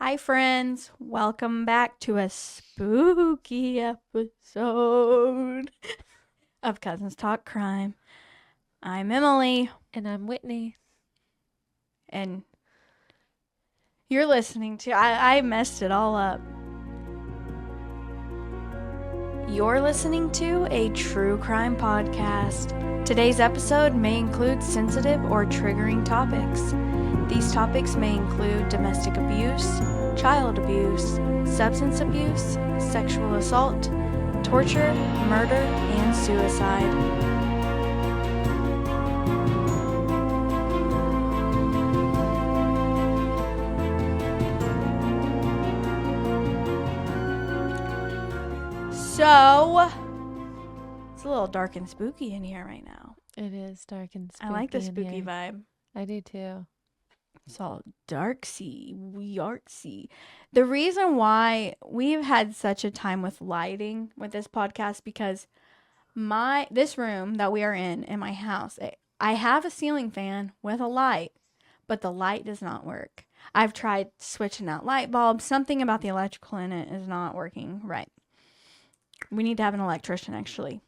Hi, friends. Welcome back to a spooky episode of Cousins Talk Crime. I'm Emily, And I'm Whitney. and you're listening to... I messed it all up. You're listening to a true crime podcast. Today's episode may include sensitive or triggering topics. These topics may include domestic abuse, child abuse, substance abuse, sexual assault, torture, murder, and suicide. So, it's a little dark and spooky in here right now. It is dark and spooky. I like the spooky here. vibe. I do too. It's all darksy, artsy. The reason why we've had such a time with lighting with this podcast because this room that we are in my house, I have a ceiling fan with a light, but the light does not work. I've tried switching out light bulbs. Something about the electrical in it is not working right. We need to have an electrician, actually.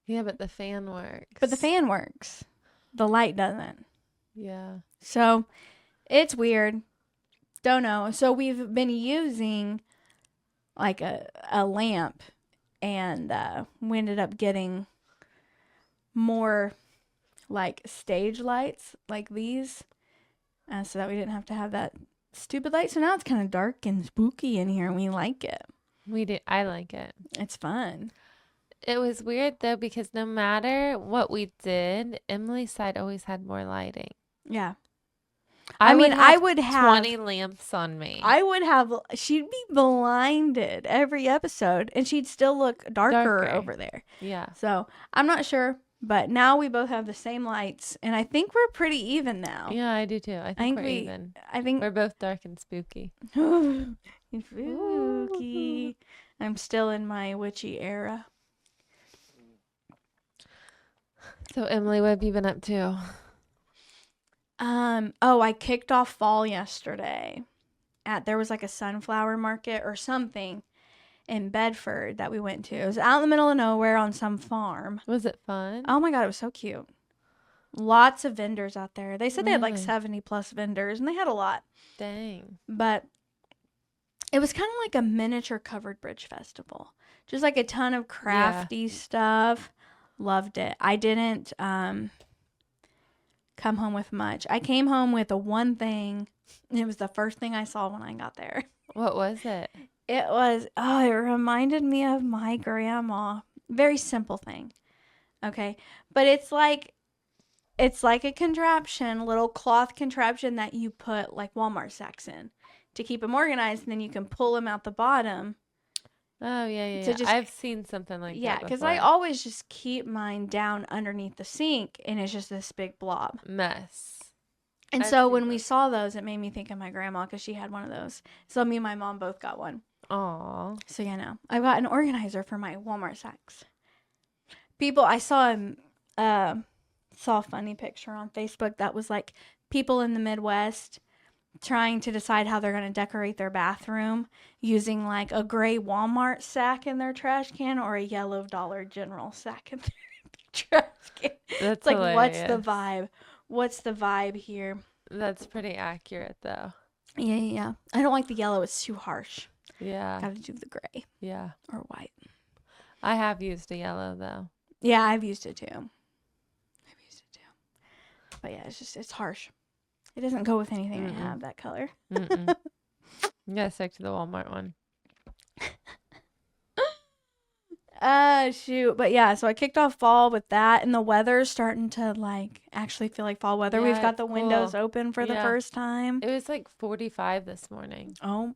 Yeah, but the fan works. But the fan works. The light doesn't. Yeah. So, it's weird. Don't know. So, we've been using like a lamp, and we ended up getting more like stage lights like these, so that we didn't have to have that stupid light. So now it's kind of dark and spooky in here, and we like it. We do. I like it. It's fun. It was weird though because no matter what we did, Emily's side always had more lighting. Yeah. I would have 20 lamps on me. She'd be blinded every episode, and she'd still look darker over there. Yeah. So I'm not sure, but now we both have the same lights, and I think we're pretty even now. Yeah, I do too. I think we're even. I think we're both dark and spooky. Spooky. I'm still in my witchy era. So Emily, what have you been up to? I kicked off fall yesterday. There was like a sunflower market or something in Bedford that we went to. It was out in the middle of nowhere on some farm. Was it fun? Oh my God, it was so cute. Lots of vendors out there. They said they had like 70 plus vendors, and they had a lot. Dang. But it was kind of like a miniature covered bridge festival. Just like a ton of crafty stuff. Loved it. I didn't come home with much. I came home with one thing. It was the first thing I saw when I got there. What was it? It reminded me of my grandma. Very simple thing. Okay. But it's like a contraption, little cloth contraption that you put like Walmart sacks in to keep them organized, and then you can pull them out the bottom. Oh, yeah. I've seen something like that. Yeah, because I always just keep mine down underneath the sink, and it's just this big blob. Mess. And so when we saw those, it made me think of my grandma because she had one of those. So me and my mom both got one. Aw. So, yeah, no. I got an organizer for my Walmart sacks. I saw a funny picture on Facebook that was like people in the Midwest trying to decide how they're going to decorate their bathroom using like a gray Walmart sack in their trash can or a yellow Dollar General sack in their trash can. That's like, hilarious. what's the vibe? What's the vibe here? That's pretty accurate, though. Yeah. I don't like the yellow. It's too harsh. Yeah. Gotta do the gray. Yeah. Or white. I have used a yellow, though. Yeah, I've used it too. But yeah, it's harsh. It doesn't go with anything I have, that color. You gotta stick to the Walmart one. Shoot. But yeah, so I kicked off fall with that, and the weather's starting to like actually feel like fall weather. Yeah, We've got the windows open for the Yeah. first time. It was like 45 this morning. Oh,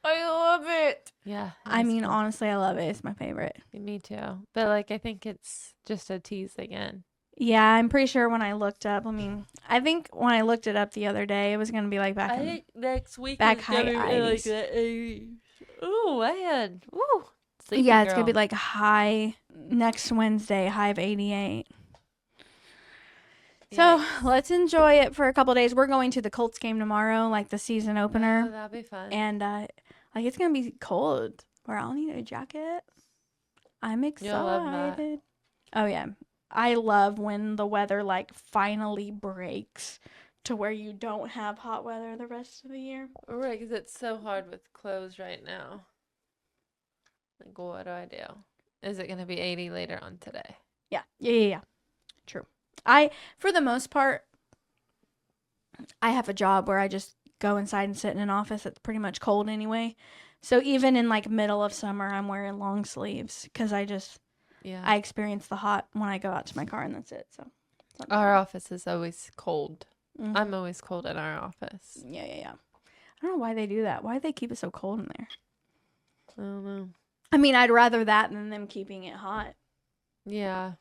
I love it. Yeah. I mean, honestly, I love it. It's my favorite. Me too. But like, I think it's just a tease again. Yeah, I'm pretty sure when I looked up, I think when I looked it up the other day, it was going to be like back in, think next week back high 80s. Ooh, I had, sleepy Yeah, it's girl. going to be like high next Wednesday, high of 88. So Yikes. let's enjoy it for a couple days. We're going to the Colts game tomorrow, like the season Oh, opener. that'll be fun. And like it's going to be cold where I'll need a jacket. I'm You'll love that. excited. Oh, yeah. I love when the weather like finally breaks to where you don't have hot weather the rest of the year. Right, because it's so hard with clothes right now. Like, what do I do? Is it going to be 80 later on today? Yeah. True. For the most part, I have a job where I just go inside and sit in an office that's pretty much cold anyway. So even in like middle of summer, I'm wearing long sleeves because I Yeah. experience the hot when I go out to my car and that's it. So Our office is always cold. Mm. I'm always cold in our office. Yeah. I don't know why they do that. Why do they keep it so cold in there? I don't know. I mean, I'd rather that than them keeping it hot. Yeah.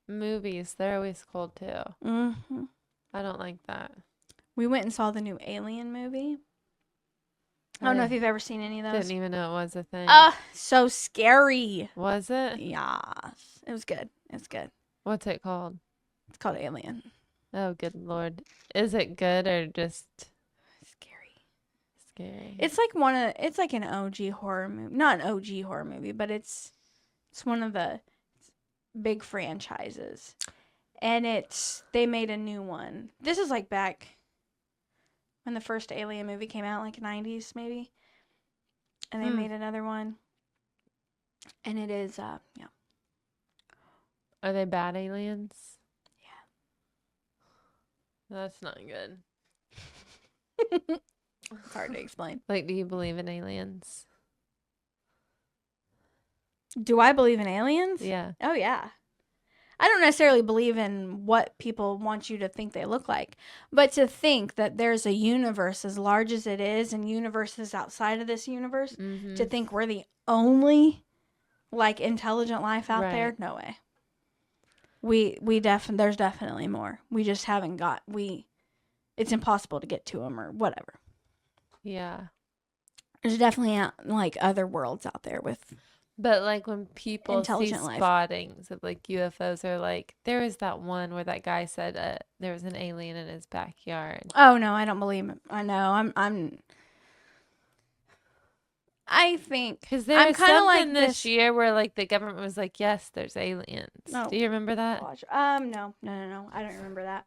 Movies, they're always cold too. Mm-hmm. I don't like that. We went and saw the new Alien movie. I don't know if you've ever seen any of those. Didn't even know it was a thing. So scary. Was it? Yes. It was good. It's good. What's it called? It's called Alien. Oh, good Lord. Is it good or just scary? It's like an OG horror movie. Not an OG horror movie, but it's one of the big franchises. And they made a new one. This is like back when the first Alien movie came out, like 90s maybe. And they made another one. And it is, yeah. Are they bad aliens? Yeah. That's not good. It's hard to explain. Like, do you believe in aliens? Do I believe in aliens? Yeah. Oh, yeah. I don't necessarily believe in what people want you to think they look like, but to think that there's a universe as large as it is and universes outside of this universe, to think we're the only like intelligent life out there, no way. There's definitely more. We just haven't it's impossible to get to them or whatever. Yeah. There's definitely like other worlds out there with. But like when people Intelligent see life. spottings of like UFOs, or like there was that one where that guy said there was an alien in his backyard. Oh no, I don't believe it. I know. I think because there was kind of something like this year where like the government was like, yes, there's aliens. No. Do you remember that? No. I don't remember that.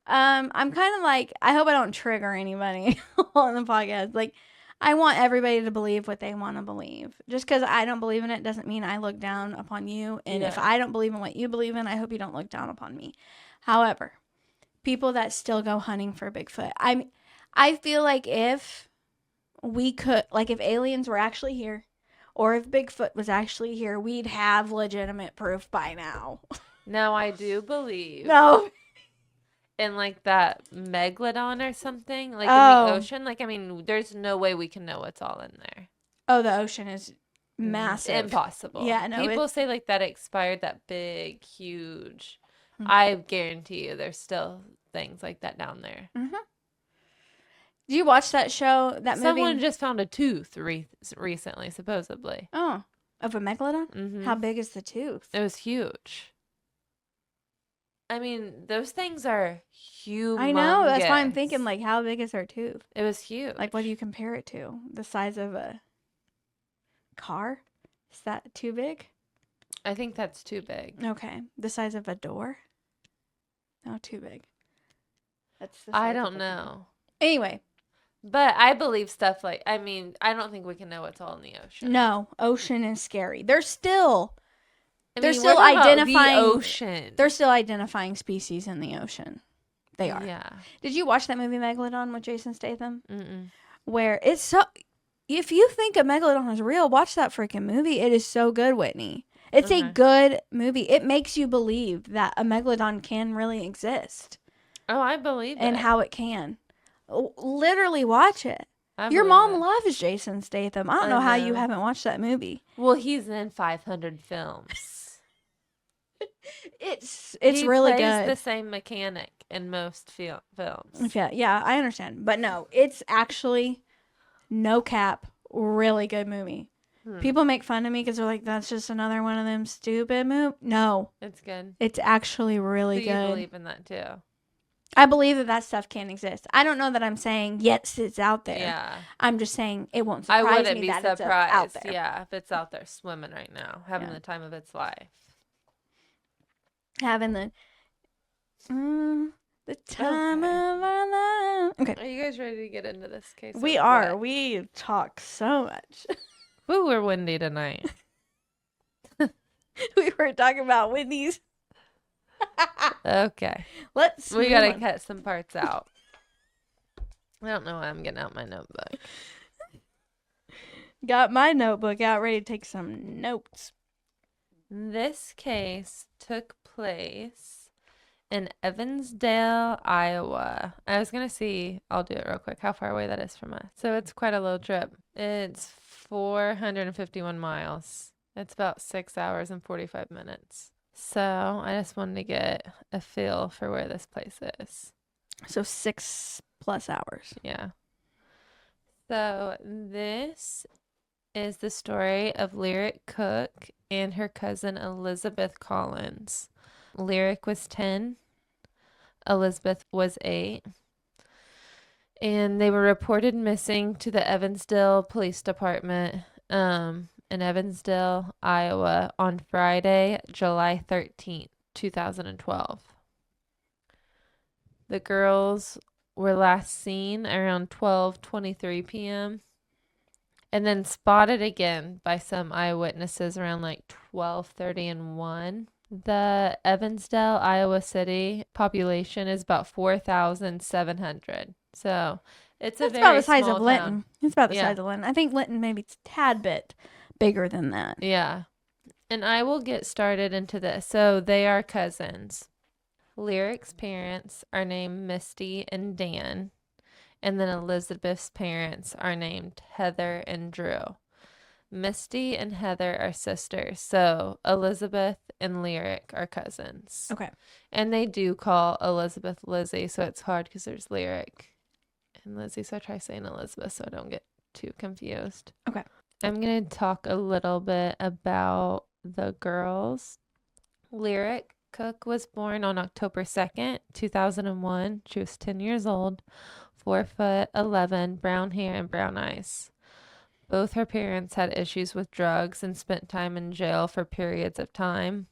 I'm kind of like, I hope I don't trigger anybody on the podcast. Like, I want everybody to believe what they want to believe. Just because I don't believe in it doesn't mean I look down upon you. And if I don't believe in what you believe in, I hope you don't look down upon me. However, people that still go hunting for Bigfoot, I feel like if we could, like if aliens were actually here, or if Bigfoot was actually here, we'd have legitimate proof by now. No, I do believe. No. In like that megalodon or something, like in the ocean. Like, I mean, there's no way we can know what's all in there. Oh, the ocean is massive. Impossible. Yeah, no. People say like that expired, that big, huge. I guarantee you there's still things like that down there. Mm-hmm. Did you watch that show, that movie? Someone just found a tooth recently, supposedly. Oh, of a megalodon? Mm-hmm. How big is the tooth? It was huge. I mean, those things are humongous. I know. That's why I'm thinking, like, how big is her tooth? It was huge. Like, what do you compare it to? The size of a car? Is that too big? I think that's too big. Okay. The size of a door? No, too big. That's the size I don't know. Anyway. But I believe stuff like, I mean, I don't think we can know what's all in the ocean. No, ocean is scary. They're still identifying the ocean. They're still identifying species in the ocean. They are. Yeah. Did you watch that movie Megalodon with Jason Statham? Mm-mm. Where it's so. If you think a megalodon is real, watch that freaking movie. It is so good, Whitney. It's a good movie. It makes you believe that a megalodon can really exist. Oh, I believe it. And how it can. Literally watch it. Your mom loves Jason Statham. I don't know how you haven't watched that movie. Well, he's in 500 films. It's really good. He plays the same mechanic in most films. Yeah, I understand. But no, it's actually, no cap, really good movie. People make fun of me because they're like, that's just another one of them stupid movies. No. It's good. It's actually really good. You believe in that too. I believe that that stuff can exist. I don't know that I'm saying yes, it's out there. Yeah. I'm just saying it won't I surprise wouldn't me be that it's out surprised, there. yeah, if it's out there swimming right now, having Yeah, the time of its life. having the time Okay. of our life. Okay, Are you guys ready to get into this case we or are. what? We talk so much. Ooh, we're windy tonight. We were talking about Whitney's. Okay. Let's We move gotta on. cut some parts out. I don't know why I'm getting out my notebook. Got my notebook out, ready to take some notes. This case took place in Evansdale, Iowa. I was gonna see, I'll do it real quick, how far away that is from us. So it's quite a little trip. It's 451 miles. It's about 6 hours and 45 minutes. So I just wanted to get a feel for where this place is. So 6+ hours. Yeah. So this is the story of Lyric Cook and her cousin Elizabeth Collins. Lyric was 10, Elizabeth was 8, and they were reported missing to the Evansdale Police Department in Evansdale, Iowa on Friday, July 13th, 2012. The girls were last seen around 12:23 p.m. and then spotted again by some eyewitnesses around like 12:30 and 1. The Evansdale, Iowa City population is about 4,700. So it's a That's about the very size of small town. Linton. It's about the Yeah. size of Linton. I think Linton maybe it's a tad bit bigger than that. Yeah. And I will get started into this. So they are cousins. Lyric's parents are named Misty and Dan. And then Elizabeth's parents are named Heather and Drew. Misty and Heather are sisters, so Elizabeth and Lyric are cousins. Okay. And they do call Elizabeth Lizzie, so it's hard because there's Lyric and Lizzie, so I try saying Elizabeth so I don't get too confused. Okay. I'm going to talk a little bit about the girls. Lyric Cook was born on October 2nd, 2001. She was 10 years old, 4'11", brown hair and brown eyes. Both her parents had issues with drugs and spent time in jail for periods of time.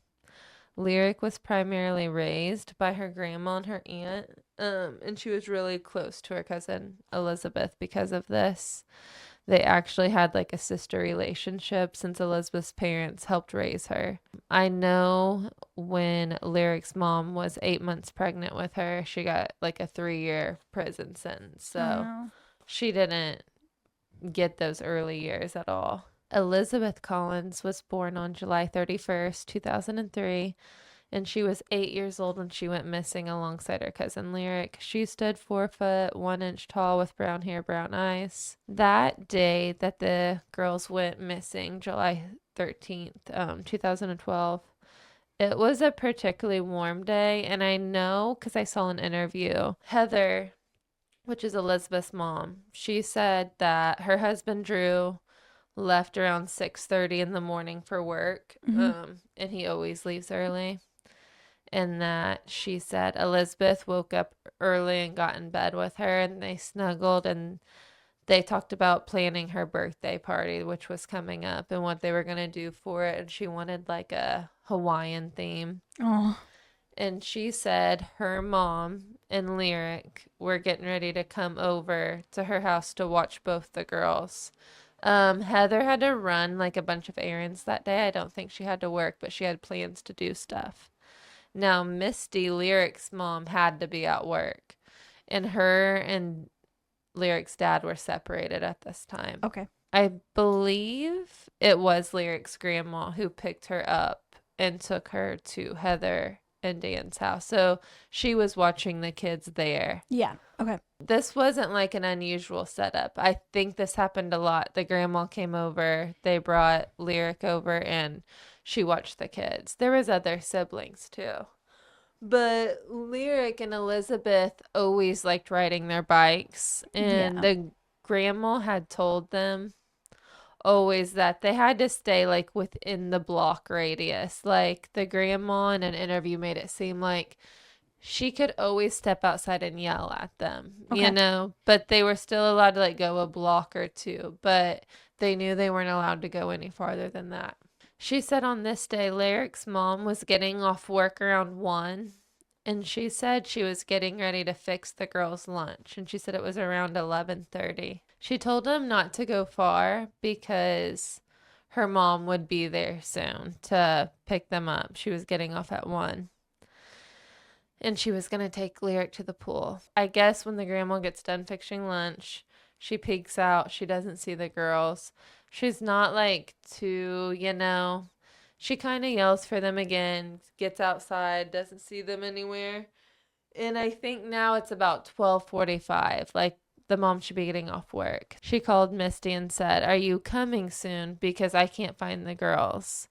Lyric was primarily raised by her grandma and her aunt, and she was really close to her cousin Elizabeth because of this. They actually had like a sister relationship since Elizabeth's parents helped raise her. I know when Lyric's mom was 8 months pregnant with her, she got like a 3-year prison sentence. So she didn't get those early years at all. Elizabeth Collins was born on July 31st, 2003, and she was 8 years old when she went missing alongside her cousin Lyric. She stood 4 foot 1 inch tall with brown hair, brown eyes. That day that the girls went missing, July 13th, 2012, it was a particularly warm day, and I know because I saw an interview. Heather, which is Elizabeth's mom, she said that her husband Drew left around 6:30 in the morning for work, and he always leaves early. And that she said Elizabeth woke up early and got in bed with her, and they snuggled, and they talked about planning her birthday party, which was coming up, and what they were going to do for it. And she wanted like a Hawaiian theme. Oh. And she said her mom and Lyric were getting ready to come over to her house to watch both the girls. Heather had to run like a bunch of errands that day. I don't think she had to work, but she had plans to do stuff. Now, Misty, Lyric's mom, had to be at work, and her and Lyric's dad were separated at this time. Okay. I believe it was Lyric's grandma who picked her up and took her to Heather and Dan's house. So she was watching the kids there. Yeah. Okay. This wasn't like an unusual setup. I think this happened a lot. The grandma came over, they brought Lyric over, and she watched the kids. There was other siblings too. But Lyric and Elizabeth always liked riding their bikes, and the grandma had told them always that they had to stay like within the block radius. Like the grandma in an interview made it seem like she could always step outside and yell at them, Okay. but they were still allowed to like go a block or two, but they knew they weren't allowed to go any farther than that. She said on this day, Lyric's mom was getting off work around 1, and she said she was getting ready to fix the girls' lunch, and she said it was around 11:30. She told them not to go far because her mom would be there soon to pick them up. She was getting off at 1. And she was going to take Lyric to the pool. I guess when the grandma gets done fixing lunch, she peeks out. She doesn't see the girls. She's not like too. She kind of yells for them again, gets outside, doesn't see them anywhere. And I think now it's about 12:45. Like the mom should be getting off work. She called Misty and said, "Are you coming soon? Because I can't find the girls."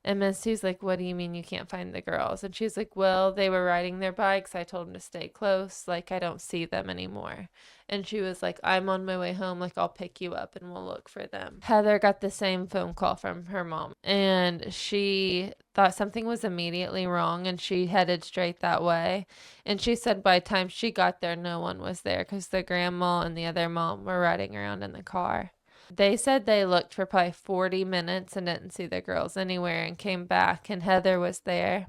And Misty's like, "What do you mean you can't find the girls?" And she's like, "Well, they were riding their bikes. I told them to stay close. Like, I don't see them anymore." And she was like, "I'm on my way home. Like, I'll pick you up and we'll look for them." Heather got the same phone call from her mom, and she thought something was immediately wrong, and she headed straight that way. And she said by the time she got there, no one was there because the grandma and the other mom were riding around in the car. They said they looked for probably 40 minutes and didn't see the girls anywhere and came back, and Heather was there.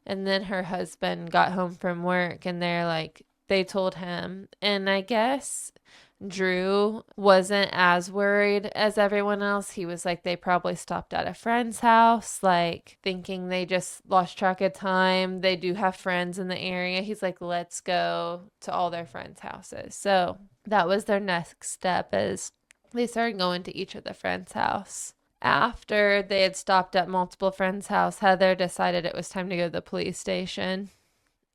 And then her husband got home from work, and they told him. And I guess Drew wasn't as worried as everyone else. He was like, they probably stopped at a friend's house, like thinking they just lost track of time. They do have friends in the area. He's like, let's go to all their friends' houses. So that was their next step, is they started going to each of the friends' house. After they had stopped at multiple friends' house, Heather decided it was time to go to the police station.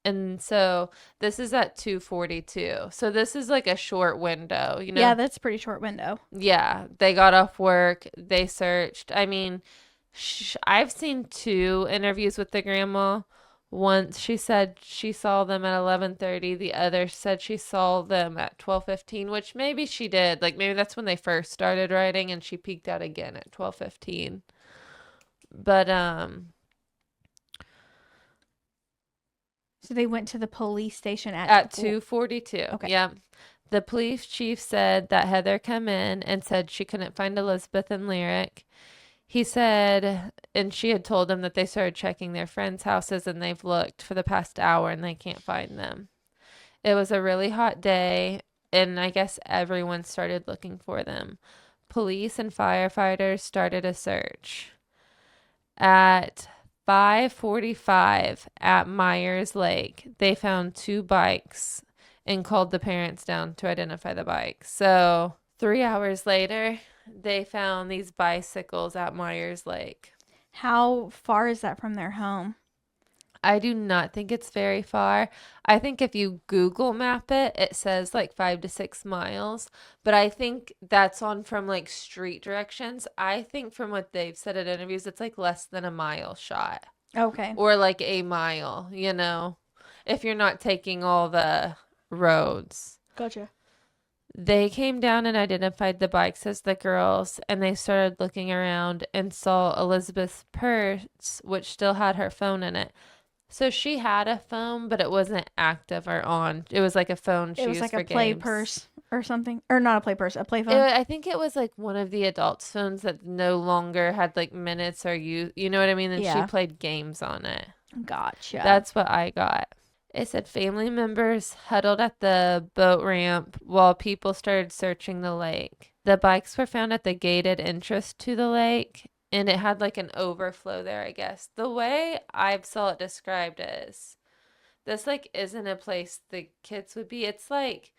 And so this is at 2:42. So this is like a short window. Yeah, that's a pretty short window. Yeah, they got off work, they searched. I mean, I've seen 2 interviews with the grandma. Once she said she saw them at 11:30, the other said she saw them at 12:15, which maybe she did. Like maybe that's when they first started writing and she peeked out again at 12:15. But So they went to the police station at 2:42. Okay. Yeah. The police chief said that Heather come in and said she couldn't find Elizabeth and Lyric. He said, and she had told him that they started checking their friends' houses and they've looked for the past hour and they can't find them. It was a really hot day, and I guess everyone started looking for them. Police and firefighters started a search. At 5:45 at Myers Lake, they found 2 bikes and called the parents down to identify the bikes. So 3 hours later, they found these bicycles at Myers Lake. How far is that from their home? I do not think it's very far. I think if you Google map it, it says like 5 to 6 miles, but I think that's on from like street directions. I think from what they've said in interviews, it's like less than a mile shot Okay. or like a mile, if you're not taking all the roads. Gotcha. They came down and identified the bikes as the girls, and they started looking around and saw Elizabeth's purse, which still had her phone in it. So she had a phone, but it wasn't active or on. It was like a phone she It was used like for a play games. purse or something. Or not a play purse, a play phone. I think it was like one of the adults' phones that no longer had like minutes or you know what I mean? And she Yeah. played games on it. Gotcha. That's what I got. It said family members huddled at the boat ramp while people started searching the lake. The bikes were found at the gated entrance to the lake, and it had like an overflow there, I guess. The way I've saw it described is this like isn't a place the kids would be. It's like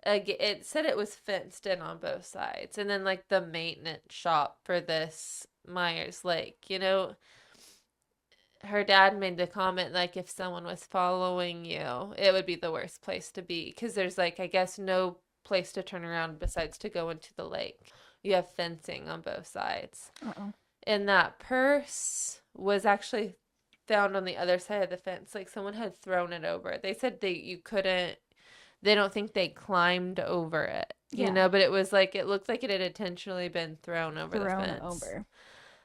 it said it was fenced in on both sides, and then like the maintenance shop for this Myers Lake. Her dad made the comment like if someone was following you, it would be the worst place to be because there's like I guess no place to turn around besides to go into the lake. You have fencing on both sides. Uh-oh. And that purse was actually found on the other side of the fence. Like someone had thrown it over. They said you couldn't. They don't think they climbed over it. Yeah. But it was like it looked like it had intentionally been thrown over the Thrown fence. over.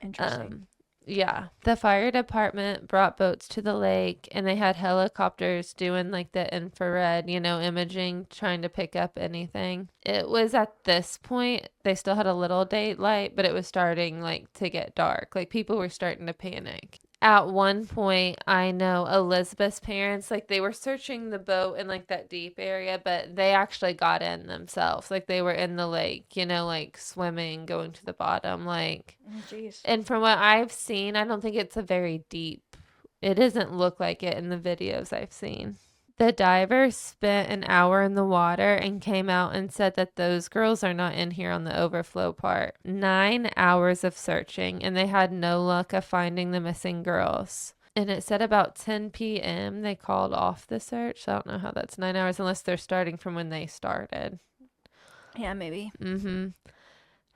Interesting. Yeah, the fire department brought boats to the lake and they had helicopters doing like the infrared, imaging, trying to pick up anything. It was at this point, they still had a little daylight, but it was starting like to get dark. Like people were starting to panic. At one point, I know Elizabeth's parents, like they were searching the boat in like that deep area, but they actually got in themselves. Like they were in the lake, like swimming, going to the bottom, like. Oh, jeez. And from what I've seen, I don't think it's a very deep. It doesn't look like it in the videos I've seen. The diver spent an hour in the water and came out and said that those girls are not in here on the overflow part. 9 hours of searching, and they had no luck of finding the missing girls. And it said about 10 p.m. they called off the search. So I don't know how that's 9 hours unless they're starting from when they started. Yeah, maybe. Mm-hmm.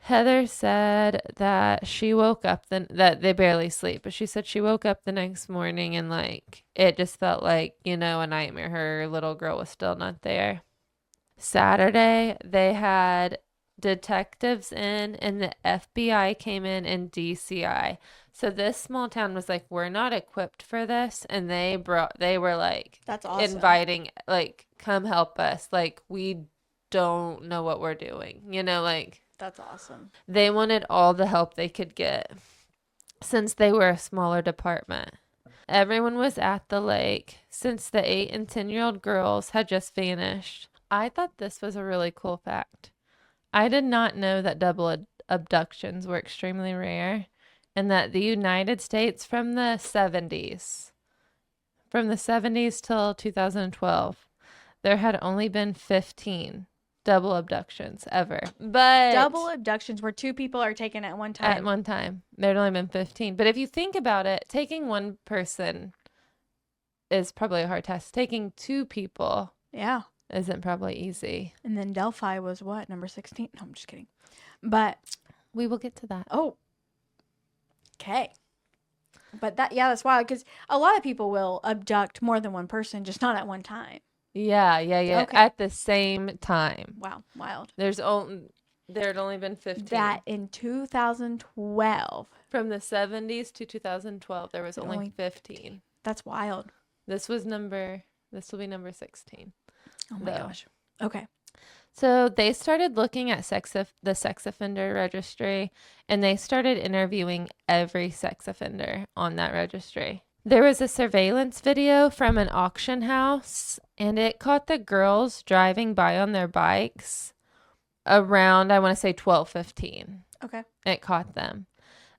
Heather said that she woke up that they barely sleep, but she said she woke up the next morning and like it just felt like, a nightmare. Her little girl was still not there. Saturday, they had detectives in and the FBI came in and DCI. So this small town was like, we're not equipped for this, and they were like That's awesome. inviting like come help us. Like we don't know what we're doing. Like That's awesome. they wanted all the help they could get since they were a smaller department. Everyone was at the lake since the 8 and 10-year-old girls had just vanished. I thought this was a really cool fact. I did not know that double abductions were extremely rare and that the United States from the 70s till 2012, there had only been 15 double abductions ever. But double abductions where two people are taken at one time. At one time. There'd only been 15. But if you think about it, taking one person is probably a hard task. Taking two people isn't probably easy. And then Delphi was what? Number 16? No, I'm just kidding. But we will get to that. Oh. Okay. But that's wild because a lot of people will abduct more than one person, just not at one time. Yeah. Okay. At the same time. Wow, wild. There had only been 15. That in 2012. From the 70s to 2012, there was only 15. That's wild. This will be number 16. Oh my gosh. Okay. So they started looking at the sex offender registry, and they started interviewing every sex offender on that registry. There was a surveillance video from an auction house, and it caught the girls driving by on their bikes around, I want to say 12:15. Okay. It caught them.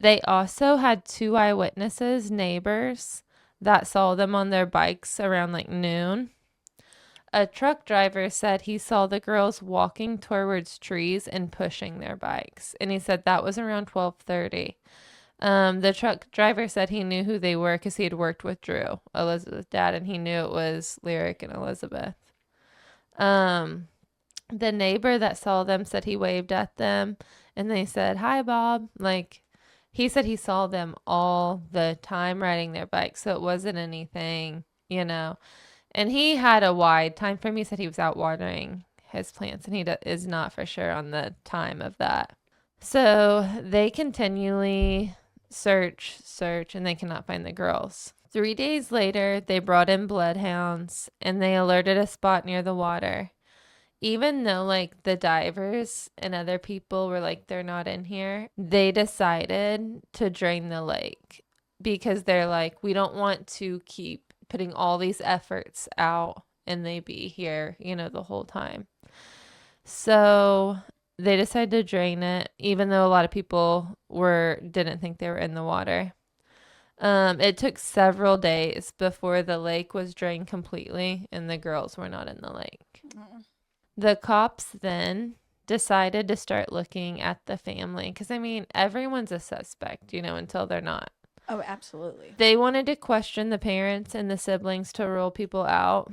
They also had 2 eyewitnesses, neighbors, that saw them on their bikes around like noon. A truck driver said he saw the girls walking towards trees and pushing their bikes. And he said that was around 12:30. The truck driver said he knew who they were because he had worked with Drew, Elizabeth's dad, and he knew it was Lyric and Elizabeth. The neighbor that saw them said he waved at them and they said, "Hi, Bob." Like, he said he saw them all the time riding their bikes. So it wasn't anything, And he had a wide time frame. He said he was out watering his plants, and he is not for sure on the time of that. So they continually search, and they cannot find the girls. 3 days later, they brought in bloodhounds, and they alerted a spot near the water. Even though, like, the divers and other people were like, they're not in here, they decided to drain the lake because they're like, we don't want to keep putting all these efforts out and they be here, the whole time. So they decided to drain it, even though a lot of people didn't think they were in the water. It took several days before the lake was drained completely and the girls were not in the lake. The cops then decided to start looking at the family because, everyone's a suspect, until they're not. Oh, absolutely. They wanted to question the parents and the siblings to rule people out.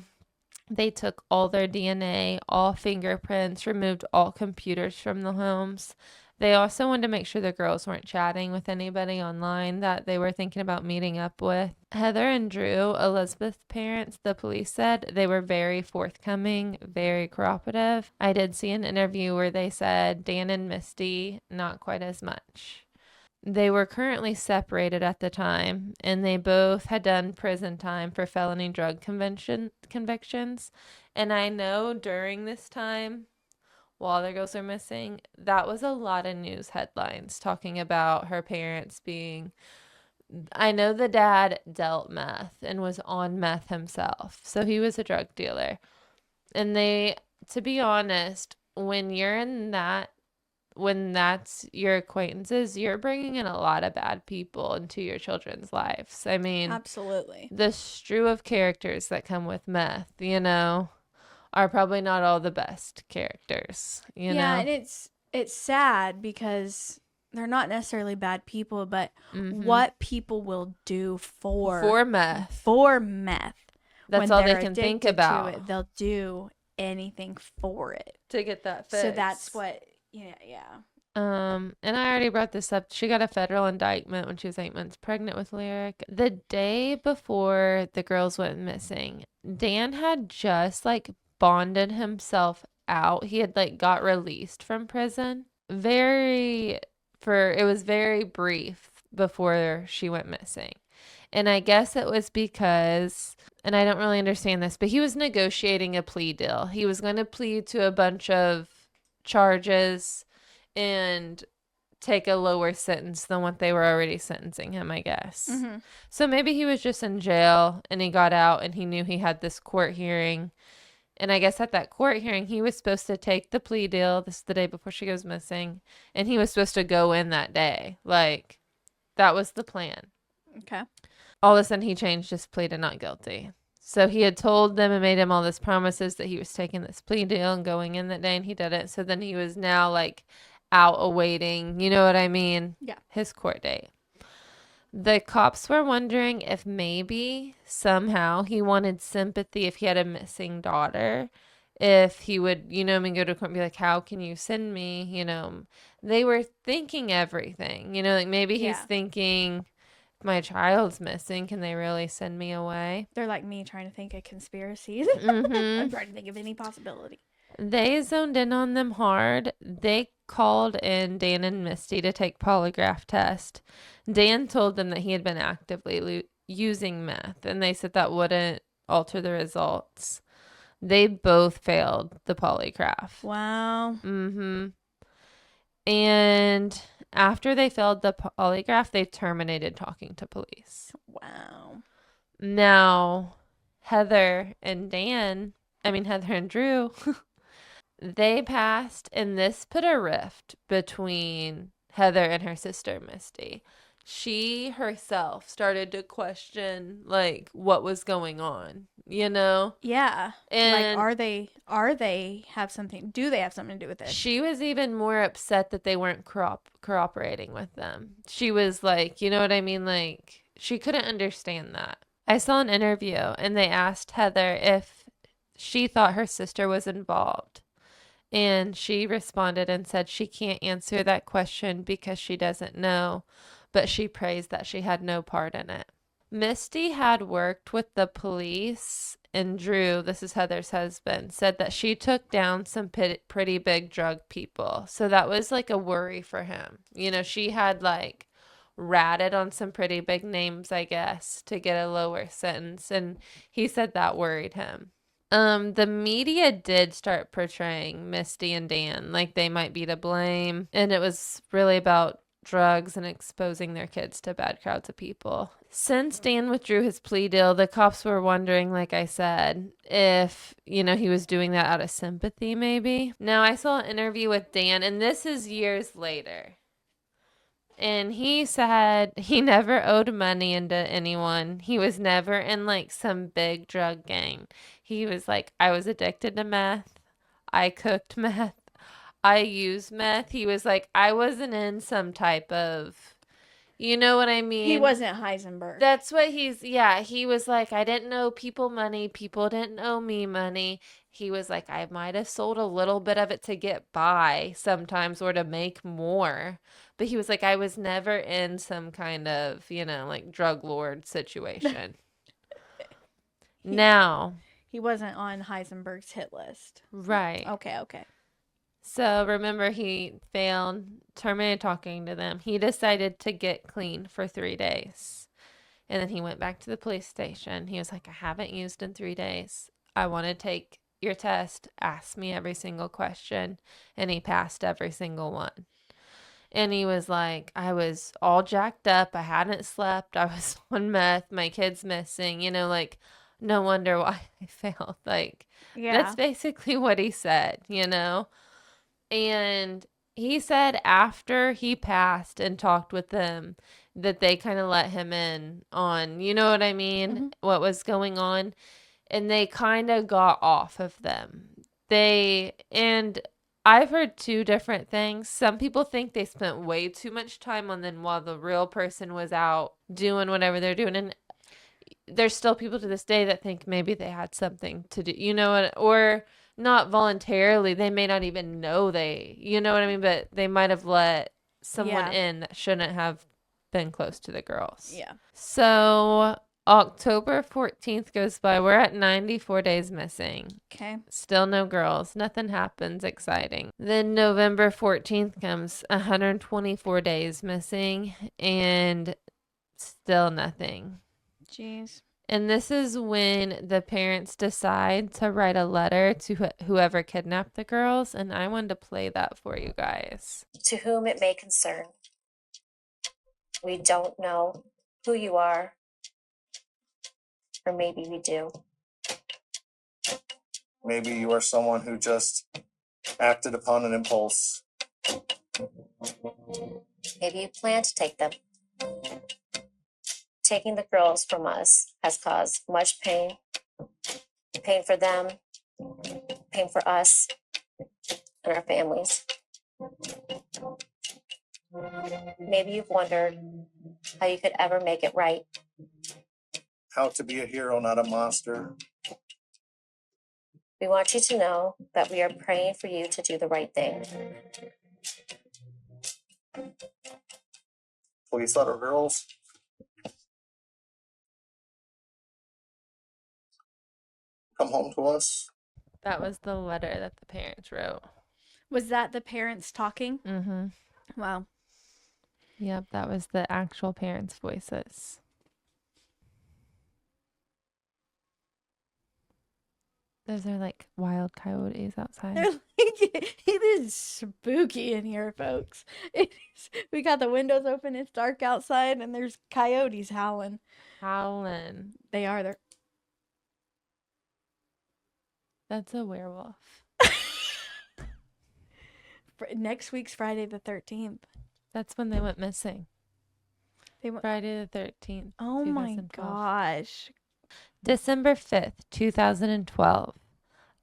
They took all their DNA, all fingerprints, removed all computers from the homes. They also wanted to make sure the girls weren't chatting with anybody online that they were thinking about meeting up with. Heather and Drew, Elizabeth's parents, the police said they were very forthcoming, very cooperative. I did see an interview where they said Dan and Misty, not quite as much. They were currently separated at the time, and they both had done prison time for felony drug convictions. And I know during this time, while the girls are missing, that was a lot of news headlines talking about her parents being. I know the dad dealt meth and was on meth himself, so he was a drug dealer. And they, to be honest, when that's your acquaintances, you're bringing in a lot of bad people into your children's lives. I mean, Absolutely. the strew of characters that come with meth, are probably not all the best characters, Yeah, and it's sad because they're not necessarily bad people, but Mm-hmm. what people will do For meth. for meth That's when all they they're can think addicted to about it, they'll do anything for it. to get that fix. So that's what, yeah. And I already brought this up. She got a federal indictment when she was 8 months pregnant with Lyric. The day before the girls went missing, Dan had just like bonded himself out. He had like got released from prison. It was very brief before she went missing. And I guess it was because, and I don't really understand this, but he was negotiating a plea deal. He was going to plead to a bunch of charges and take a lower sentence than what they were already sentencing him, I guess. Mm-hmm. So maybe he was just in jail and he got out and he knew he had this court hearing. And I guess at that court hearing, he was supposed to take the plea deal. This is the day before she goes missing. And he was supposed to go in that day. Like, that was the plan. Okay. All of a sudden, he changed his plea to not guilty. So he had told them and made him all these promises that he was taking this plea deal and going in that day, and he didn't. So then he was now like out awaiting, you know what I mean? Yeah. His court date. The cops were wondering if maybe somehow he wanted sympathy if he had a missing daughter. If he would, go to court and be like, how can you send me? They were thinking everything, like maybe he's Yeah. thinking, my child's missing. Can they really send me away? They're like me trying to think of conspiracies. Mm-hmm. I'm trying to think of any possibility. They zoned in on them hard. They called in Dan and Misty to take polygraph test. Dan told them that he had been actively using meth, and they said that wouldn't alter the results. They both failed the polygraph. Wow. Mm-hmm. And after they failed the polygraph, they terminated talking to police. Wow. Now, Heather and Drew, they passed, and this put a rift between Heather and her sister, Misty. She herself started to question, like, what was going on, Yeah. And like, are they have something, do they have something to do with this? she was even more upset that they weren't cooperating with them. She was like, you know what I mean? Like, she couldn't understand that. I saw an interview, and they asked Heather if she thought her sister was involved. And she responded and said she can't answer that question because she doesn't know, but she prays that she had no part in it. Misty had worked with the police, and Drew, this is Heather's husband, said that she took down some pretty big drug people. So that was like a worry for him. She had like ratted on some pretty big names, I guess, to get a lower sentence. And he said that worried him. The media did start portraying Misty and Dan like they might be to blame, and it was really about drugs and exposing their kids to bad crowds of people. Since Dan withdrew his plea deal, the cops were wondering, like I said, if, he was doing that out of sympathy, maybe. Now, I saw an interview with Dan, and this is years later. And he said he never owed money into anyone. He was never in like some big drug gang. He was like, I was addicted to meth. I cooked meth. I used meth. He was like, I wasn't in some type of, you know what I mean? He wasn't Heisenberg. That's what he was like, I didn't owe people money. People didn't owe me money. He was like, I might have sold a little bit of it to get by sometimes or to make more. But he was like, I was never in some kind of, like drug lord situation. Now. He wasn't on Heisenberg's hit list. Right. Okay. So remember, he failed, terminated talking to them. He decided to get clean for 3 days. And then he went back to the police station. He was like, I haven't used in 3 days. I want to take your test. Ask me every single question. And he passed every single one. And he was like, I was all jacked up. I hadn't slept. I was on meth. My kid's missing. Like, no wonder why I failed. Like, that's Yeah. basically what he said. And he said after he passed and talked with them that they kind of let him in on, you know what I mean, Hmm. what was going on. And they kind of got off of them. And I've heard two different things. Some people think they spent way too much time on them while the real person was out doing whatever they're doing. And there's still people to this day that think maybe they had something to do, or not voluntarily. They may not even know you know what I mean? But they might have let someone Yeah. in that shouldn't have been close to the girls. Yeah. So October 14th goes by. We're at 94 days missing. Okay. Still no girls. Nothing happens exciting. Then November 14th comes, 124 days missing, and still nothing. Jeez. And this is when the parents decide to write a letter to whoever kidnapped the girls. And I wanted to play that for you guys. To whom it may concern, we don't know who you are, or maybe we do. Maybe you are someone who just acted upon an impulse. Maybe you plan to take them. Taking the girls from us has caused much pain. Pain for them, pain for us, and our families. Maybe you've wondered how you could ever make it right. How to be a hero, not a monster. We want you to know that we are praying for you to do the right thing. Police let our girls come home to us. That was the letter that the parents wrote. Was that the parents talking? Mm-hmm. Wow. Yep, that was the actual parents' voices. Those are like wild coyotes outside. They're like, it is spooky in here, folks. We got the windows open. It's dark outside, and there's coyotes howling. Howlin'. They are. They're. That's a werewolf. Next week's Friday the 13th. That's when they went missing. They went. Friday the 13th. Oh my 2012. gosh. December 5th, 2012.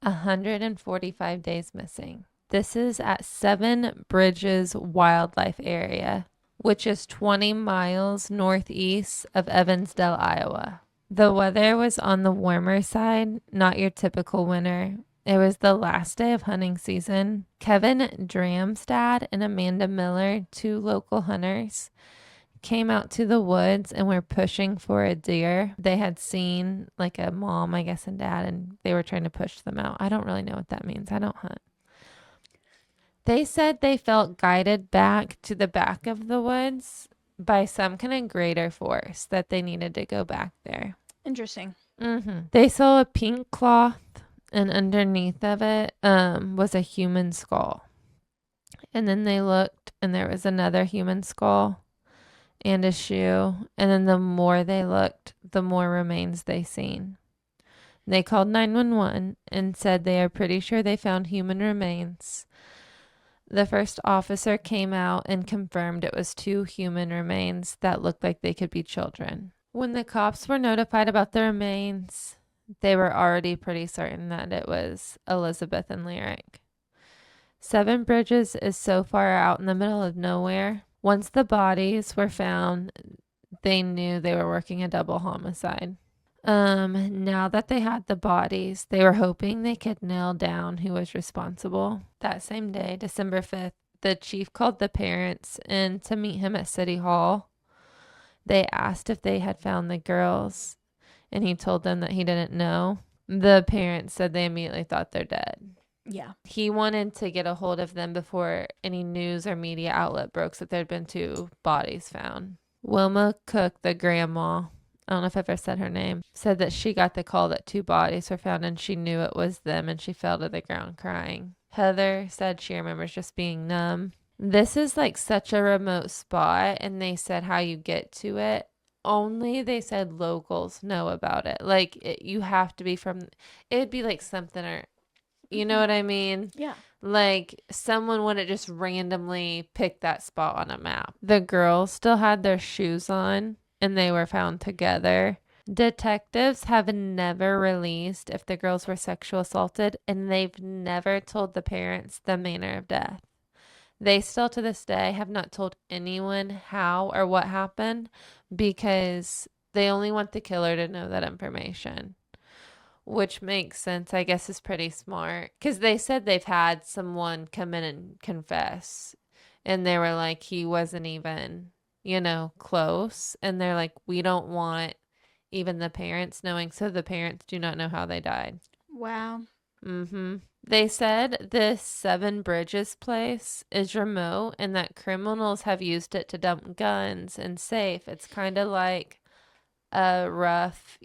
145 days missing. This is at Seven Bridges Wildlife Area, which is 20 miles northeast of Evansdale, Iowa. The weather was on the warmer side, not your typical winter. It was the last day of hunting season. Kevin Dramstad and Amanda Miller, two local hunters, came out to the woods and were pushing for a deer. They had seen like a mom, I guess, and dad, and they were trying to push them out. I don't really know what that means. I don't hunt. They said they felt guided back to the back of the woods by some kind of greater force, that they needed to go back there. Interesting. They saw a pink cloth, and underneath of it was a human skull. And then they looked, and there was another human skull and a shoe. And then the more they looked, the more remains they seen. They called 911 and said they are pretty sure they found human remains. The first officer came out and confirmed it was two human remains that looked like they could be children. When the cops were notified about the remains, they were already pretty certain that it was Elizabeth and Lyric. Seven Bridges is so far out in the middle of nowhere. Once the bodies were found, they knew they were working a double homicide. Now that they had the bodies, they were hoping they could nail down who was responsible. That same day, December 5th, the chief called the parents in to meet him at City Hall. They asked if they had found the girls, and he told them that he didn't know. The parents said they immediately thought they're dead. Yeah. He wanted to get a hold of them before any news or media outlet broke that there'd been 2 bodies found. Wilma Cook, the grandma, I don't know if I've ever said her name, said that she got the call that 2 bodies were found and she knew it was them and she fell to the ground crying. Heather said she remembers just being numb. This is like such a remote spot, and they said how you get to it. Only they said locals know about it. Like you have to be from, it'd be like something or, you know what I mean? Yeah. Like someone wouldn't just randomly pick that spot on a map. The girls still had their shoes on and they were found together. Detectives have never released if the girls were sexual assaulted, and they've never told the parents the manner of death. They still to this day have not told anyone how or what happened because they only want the killer to know that information. Which makes sense, I guess, is pretty smart. Because they said they've had someone come in and confess. And they were like, he wasn't even, close. And they're like, we don't want even the parents knowing. So the parents do not know how they died. Wow. Mm-hmm. They said this Seven Bridges place is remote and that criminals have used it to dump guns and safe. It's kind of like a rough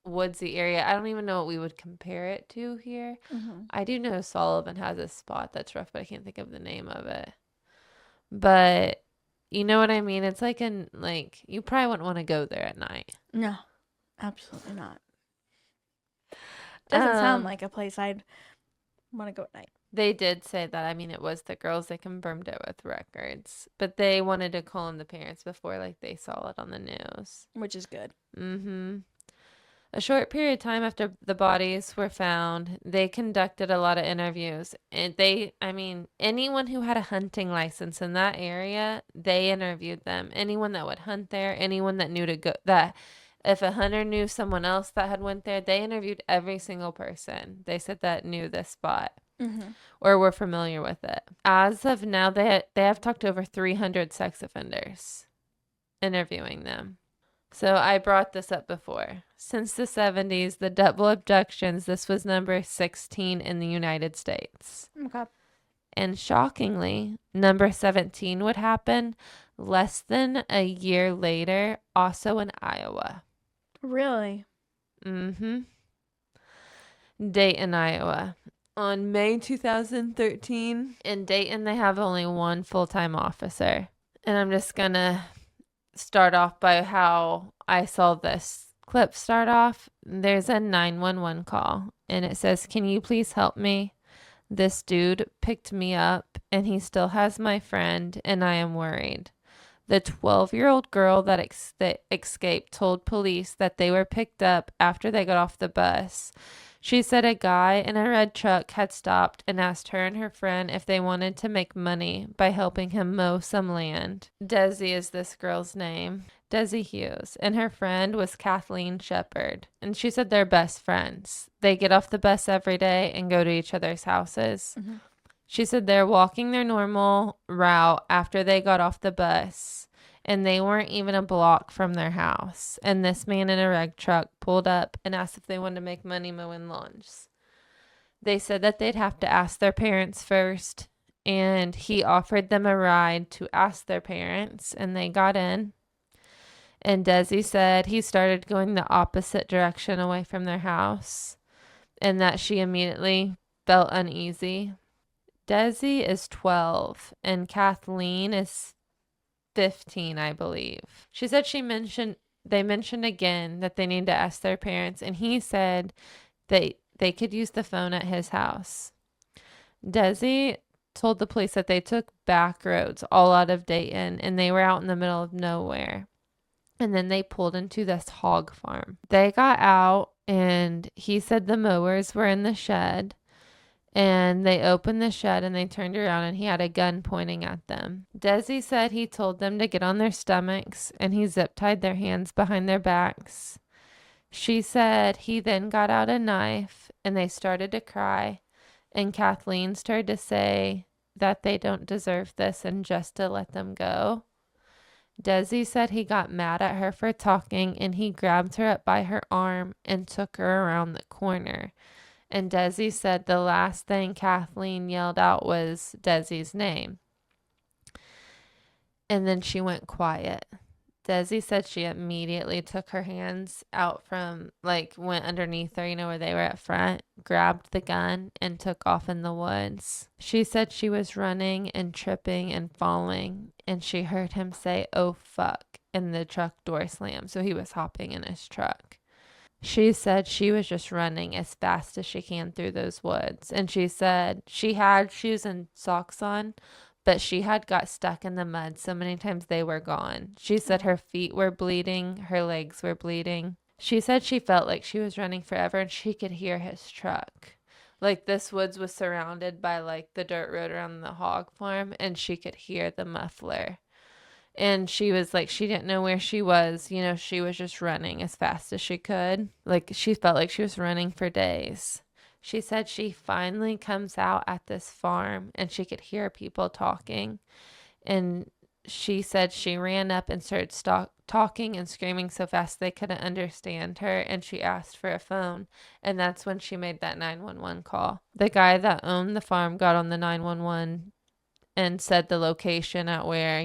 woodsy area. I don't even know what we would compare it to here. Mm-hmm. I do know Sullivan has a spot that's rough, but I can't think of the name of it. But you know what I mean? It's like you probably wouldn't want to go there at night. No, absolutely not. Doesn't sound like a place I'd want to go at night. They did say that. I mean, it was the girls. They confirmed it with records, but they wanted to call in the parents before they saw it on the news. Which is good. Mm-hmm. A short period of time after the bodies were found, they conducted a lot of interviews. And anyone who had a hunting license in that area, they interviewed them. Anyone that would hunt there, anyone that knew to go, that if a hunter knew someone else that had went there, they interviewed every single person. They said that knew this spot or were familiar with it. As of now, they have talked to over 300 sex offenders, interviewing them. So I brought this up before. Since the 70s, the double abductions, this was number 16 in the United States. Okay. And shockingly, number 17 would happen less than a year later, also in Iowa. Really? Mm-hmm. Dayton, Iowa. On May 2013, in Dayton, they have only one full-time officer. And I'm just going to start off by how I saw this clip start off. There's a 911 call and it says, "Can you please help me? This dude picked me up and he still has my friend and I am worried." The 12-year-old girl that escaped told police that they were picked up after they got off the bus. She said a guy in a red truck had stopped and asked her and her friend if they wanted to make money by helping him mow some land. Desi is this girl's name. Desi Hughes. And her friend was Kathleen Shepard. And she said they're best friends. They get off the bus every day and go to each other's houses. Mm-hmm. She said they're walking their normal route after they got off the bus. And they weren't even a block from their house. And this man in a red truck pulled up and asked if they wanted to make money mowing lawns. They said that they'd have to ask their parents first. And he offered them a ride to ask their parents. And they got in. And Desi said he started going the opposite direction away from their house. And that she immediately felt uneasy. Desi is 12. And Kathleen is 15, I believe. She said they mentioned again that they need to ask their parents, and he said they could use the phone at his house. Desi told the police that they took back roads all out of Dayton, and they were out in the middle of nowhere. And then they pulled into this hog farm. They got out, and he said the mowers were in the shed. And they opened the shed and they turned around and he had a gun pointing at them. Desi said he told them to get on their stomachs and he zip-tied their hands behind their backs. She said he then got out a knife and they started to cry. And Kathleen started to say that they don't deserve this and just to let them go. Desi said he got mad at her for talking and he grabbed her up by her arm and took her around the corner. And Desi said the last thing Kathleen yelled out was Desi's name. And then she went quiet. Desi said she immediately took her hands out from, like, went underneath her, where they were at front, grabbed the gun, and took off in the woods. She said she was running and tripping and falling, and she heard him say, "Oh, fuck," and the truck door slammed. So he was hopping in his truck. She said she was just running as fast as she can through those woods. And she said she had shoes and socks on, but she had got stuck in the mud so many times they were gone. She said her feet were bleeding, her legs were bleeding. She said she felt like she was running forever and she could hear his truck. Like, this woods was surrounded by, like, the dirt road around the hog farm, and she could hear the muffler. And she was like, she didn't know where she was. She was just running as fast as she could. Like, she felt like she was running for days. She said she finally comes out at this farm and she could hear people talking. And she said she ran up and started talking and screaming so fast they couldn't understand her. And she asked for a phone. And that's when she made that 911 call. The guy that owned the farm got on the 911 and said the location at where,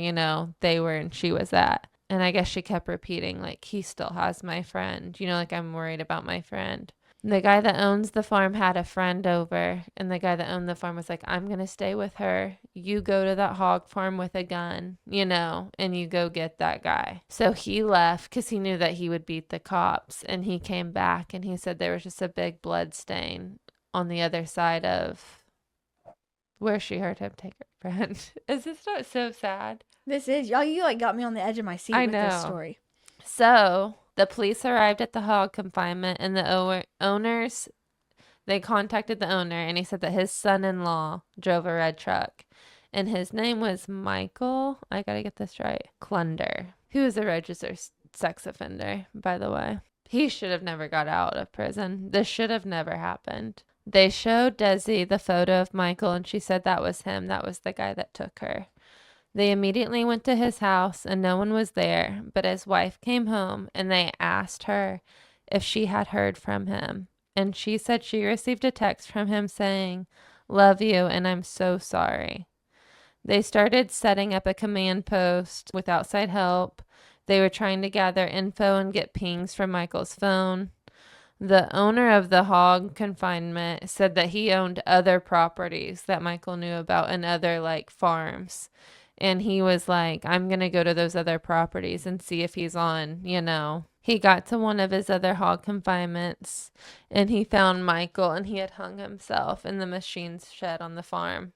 they were and she was at. And I guess she kept repeating, like, he still has my friend. Like, I'm worried about my friend. The guy that owns the farm had a friend over, and the guy that owned the farm was like, I'm going to stay with her. You go to that hog farm with a gun, and you go get that guy. So he left because he knew that he would beat the cops, and he came back, and he said there was just a big blood stain on the other side of where she heard him take her friend. Is this not so sad? This is, y'all, you like got me on the edge of my seat I with this know. story. So the police arrived at the hog confinement, and the owners, they contacted the owner, and he said that his son-in-law drove a red truck, and his name was Michael, I gotta get this right, Klunder, who is a registered sex offender, by the way. He should have never got out of prison. This should have never happened. They showed Desi the photo of Michael, and she said that was him. That was the guy that took her. They immediately went to his house, and no one was there, but his wife came home, and they asked her if she had heard from him. And she said she received a text from him saying, "Love you, and I'm so sorry." They started setting up a command post with outside help. They were trying to gather info and get pings from Michael's phone. The owner of the hog confinement said that he owned other properties that Michael knew about and other, like, farms. And he was like, I'm going to go to those other properties and see if he's on, He got to one of his other hog confinements and he found Michael, and he had hung himself in the machine shed on the farm.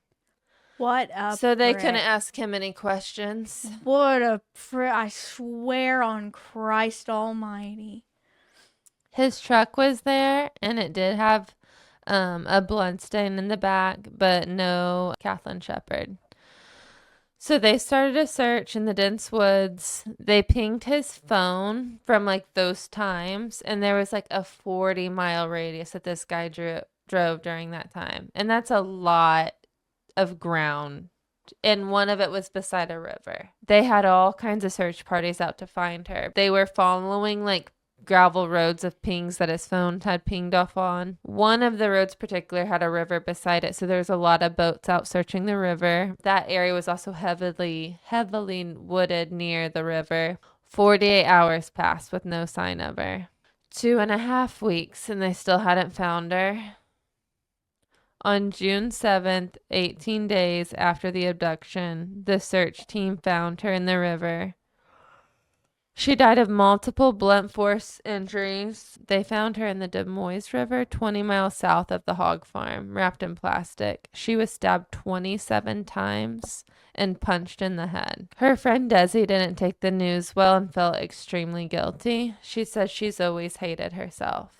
What a So they prick. couldn't ask him any questions. What a prick. I swear on Christ Almighty. His truck was there, and it did have a blood stain in the back, but no Kathleen Shepherd. So they started a search in the dense woods. They pinged his phone from, like, those times, and there was, like, a 40-mile radius that this guy drove during that time. And that's a lot of ground. And one of it was beside a river. They had all kinds of search parties out to find her. They were following, like, gravel roads of pings that his phone had pinged off on. One of the roads particular had a river beside it, so there was a lot of boats out searching the river. That area was also heavily wooded near the river. 48 hours passed with no sign of her. 2.5 weeks, and they still hadn't found her. On June 7th, 18 days after the abduction, the search team found her in the river. She died of multiple blunt force injuries. They found her in the Des Moines River, 20 miles south of the hog farm, wrapped in plastic. She was stabbed 27 times and punched in the head. Her friend Desi didn't take the news well and felt extremely guilty. She says she's always hated herself.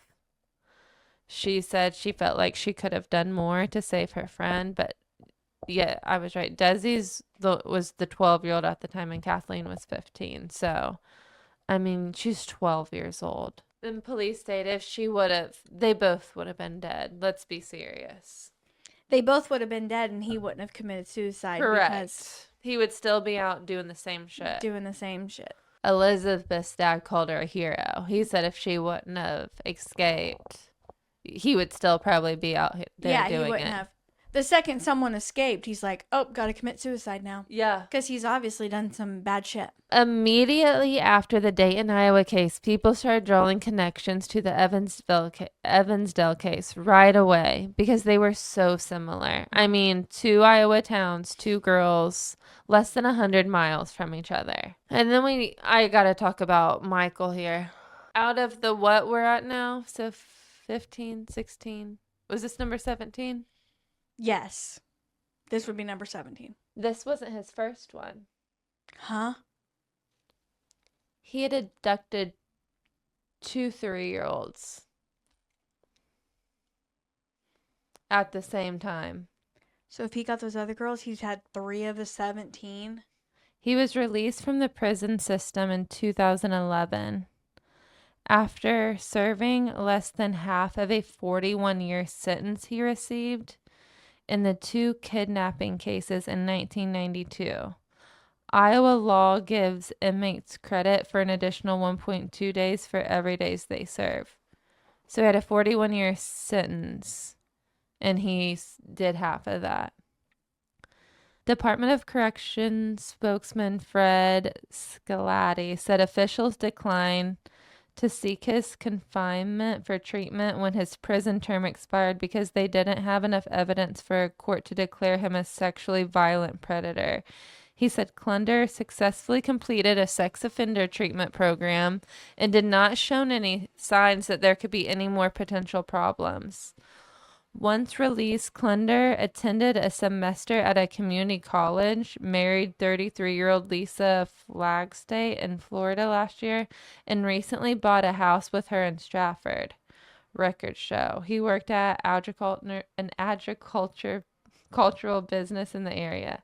She said she felt like she could have done more to save her friend, but yeah, I was right. Desi's was the 12-year-old at the time, and Kathleen was 15. So, I mean, she's 12 years old. And police state if she would have, they both would have been dead. Let's be serious. They both would have been dead, and he wouldn't have committed suicide. Correct. Because He would still be out doing the same shit. doing the same shit. Elizabeth's dad called her a hero. He said if she wouldn't have escaped, he would still probably be out there Yeah, doing he wouldn't it. have. The second someone escaped, he's like, oh, gotta commit suicide now. Yeah. Because he's obviously done some bad shit. Immediately after the Dayton, Iowa case, people started drawing connections to the Evansdale case right away because they were so similar. I mean, 2 Iowa towns, 2 girls, less than 100 miles from each other. And then I got to talk about Michael here. Out of the what we're at now, so 15, 16. Was this number 17? Yes. This would be number 17. This wasn't his first one. Huh? He had abducted 2 3-year-olds at the same time. So if he got those other girls, he's had 3 of the 17. He was released from the prison system in 2011 after serving less than half of a 41-year sentence he received in the 2 kidnapping cases in 1992. Iowa law gives inmates credit for an additional 1.2 days for every days they serve. So he had a 41-year sentence, and he did half of that. Department of Corrections spokesman Fred Scalati said officials declined to seek his confinement for treatment when his prison term expired because they didn't have enough evidence for a court to declare him a sexually violent predator. He said Klunder successfully completed a sex offender treatment program and did not show any signs that there could be any more potential problems. Once released, Klunder attended a semester at a community college, married 33-year-old Lisa Flagstay in Florida last year, and recently bought a house with her in Stratford. Records show he worked at an agricultural business in the area.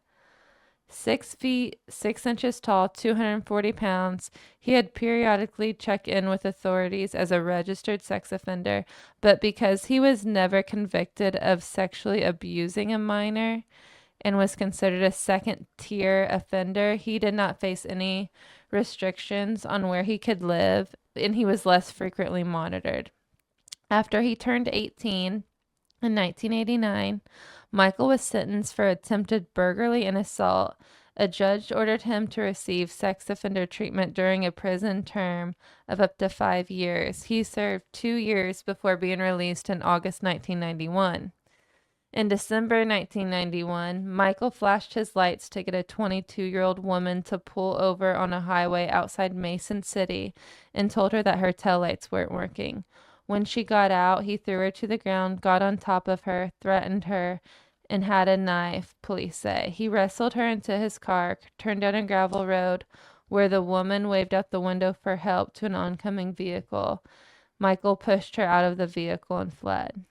6 feet 6 inches tall, 240 pounds. He had periodically checked in with authorities as a registered sex offender, but because he was never convicted of sexually abusing a minor and was considered a second-tier offender, he did not face any restrictions on where he could live, and he was less frequently monitored. After he turned 18 in 1989, Michael was sentenced for attempted burglary and assault. A judge ordered him to receive sex offender treatment during a prison term of up to 5 years. He served 2 years before being released in August 1991. In December 1991, Michael flashed his lights to get a 22-year-old woman to pull over on a highway outside Mason City and told her that her taillights weren't working. When she got out, he threw her to the ground, got on top of her, threatened her, and had a knife, police say. He wrestled her into his car, turned down a gravel road where the woman waved out the window for help to an oncoming vehicle. Michael pushed her out of the vehicle and fled.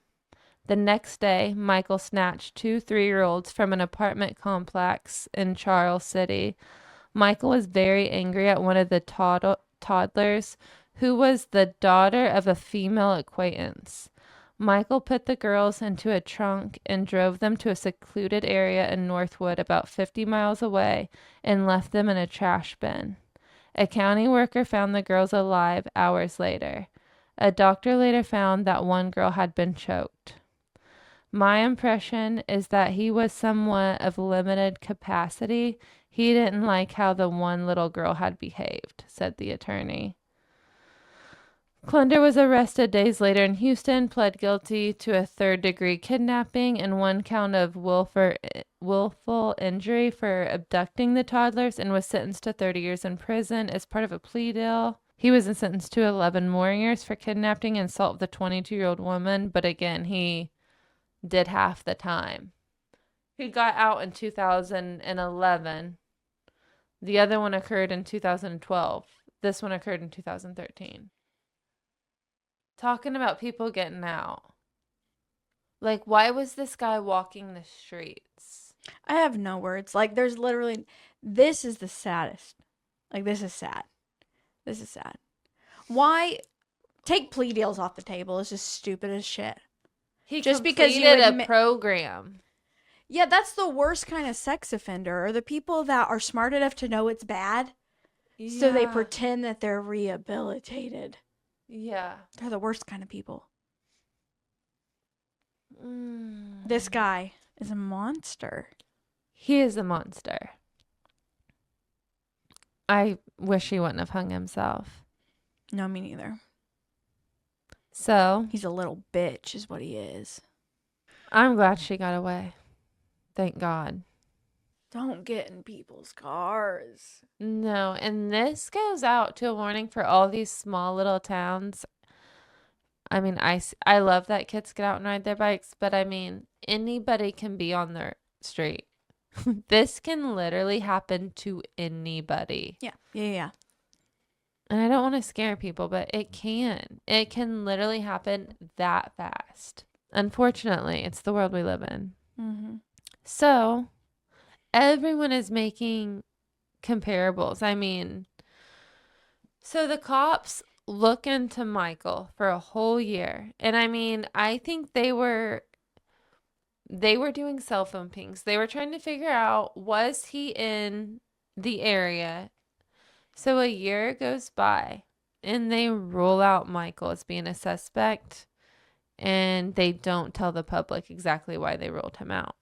The next day, Michael snatched 2 3-year-olds from an apartment complex in Charles City. Michael was very angry at one of the toddlers, who was the daughter of a female acquaintance. Michael put the girls into a trunk and drove them to a secluded area in Northwood about 50 miles away and left them in a trash bin. A county worker found the girls alive hours later. A doctor later found that one girl had been choked. My impression is that he was somewhat of limited capacity. He didn't like how the one little girl had behaved, said the attorney. Klunder was arrested days later in Houston, pled guilty to a 3rd-degree kidnapping and 1 count of willful injury for abducting the toddlers, and was sentenced to 30 years in prison as part of a plea deal. He was sentenced to 11 more years for kidnapping and assault of the 22-year-old woman, but again, he did half the time. He got out in 2011. The other one occurred in 2012. This one occurred in 2013. Talking about people getting out. Like, why was this guy walking the streets? I have no words. Like, there's literally, this is the saddest. Like, this is sad. This is sad. Why take plea deals off the table is just stupid as shit. He Just completed because you a program. Yeah, that's the worst kind of sex offender, or the people that are smart enough to know it's bad, so they pretend that they're rehabilitated. Yeah. They're the worst kind of people. This guy is a monster. He is a monster. I wish he wouldn't have hung himself. No, me neither. So, He's a little bitch is what he is. I'm glad she got away. Thank God. Don't get in people's cars. No, and this goes out to a warning for all these small little towns. I mean, I love that kids get out and ride their bikes, but I mean, anybody can be on their street. This can literally happen to anybody. Yeah. And I don't want to scare people, but it can. It can literally happen that fast. Unfortunately, it's the world we live in. Mm-hmm. So, everyone is making comparables. I mean, so the cops look into Michael for a whole year. And I mean, I think they were doing cell phone pings. They were trying to figure out, was he in the area? So a year goes by and they rule out Michael as being a suspect, and they don't tell the public exactly why they ruled him out.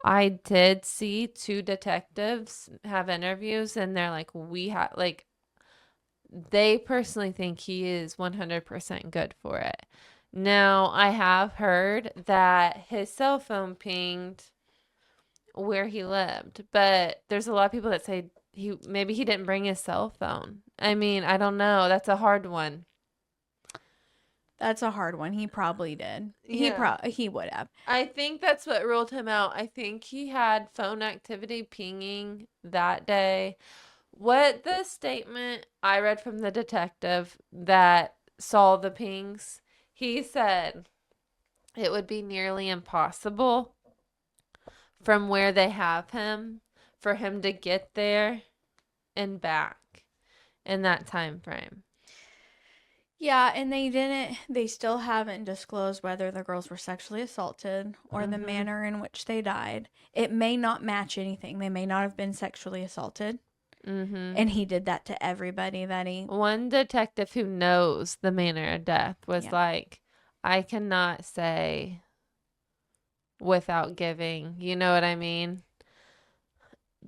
I did see 2 detectives have interviews, and they're like, they personally think he is 100% good for it. Now, I have heard that his cell phone pinged where he lived, but there's a lot of people that say maybe he didn't bring his cell phone. I mean, I don't know. That's a hard one. That's a hard one. He probably did. Yeah. He would have. I think that's what ruled him out. I think he had phone activity pinging that day. What the statement I read from the detective that saw the pings, he said it would be nearly impossible from where they have him for him to get there and back in that time frame. Yeah, and they still haven't disclosed whether the girls were sexually assaulted or the manner in which they died. It may not match anything. They may not have been sexually assaulted. Mm-hmm. And he did that to everybody that he... One detective who knows the manner of death was like, I cannot say without giving, you know what I mean?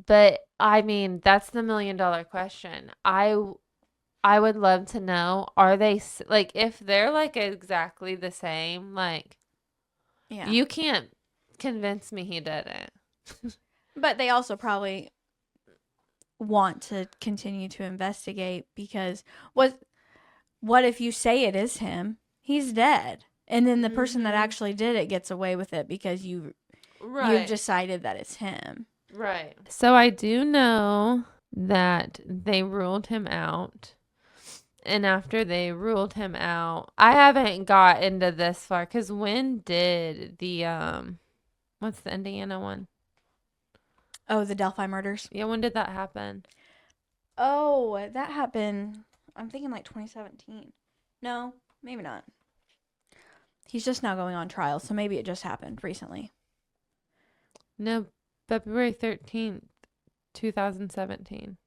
But I mean, that's the $1 million question. I would love to know, are they like, if they're like exactly the same, like, you can't convince me he didn't. But they also probably want to continue to investigate, because what if you say it is him? He's dead. And then the person that actually did it gets away with it because you've decided that it's him. Right. So I do know that they ruled him out. And after they ruled him out, I haven't got into this far, because when did the what's the Indiana one? Oh, the Delphi murders? Yeah, when did that happen? Oh, that happened, I'm thinking like 2017. No, maybe not. He's just now going on trial, so maybe it just happened recently. No, February 13th, 2017.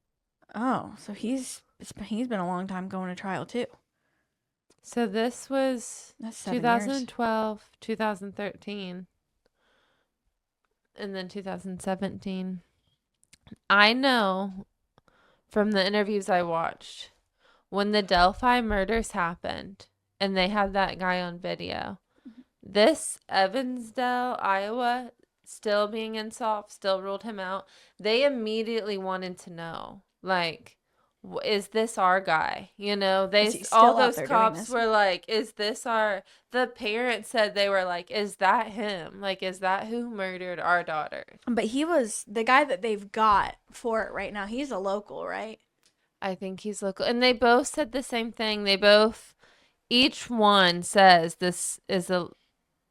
Oh, so he's been a long time going to trial too. So this was That's 7 2012, 2013, and then 2017. I know from the interviews I watched, when the Delphi murders happened and they had that guy on video, this Evansdale, Iowa, still being unsolved, still ruled him out. They immediately wanted to know, like, is this our guy? You know, all those cops were like, is this our... The parents said, they were like, is that him? Like, is that who murdered our daughter? But he was the guy that they've got for it right now. He's a local, right? I think he's local. And they both said the same thing. Each one says this is a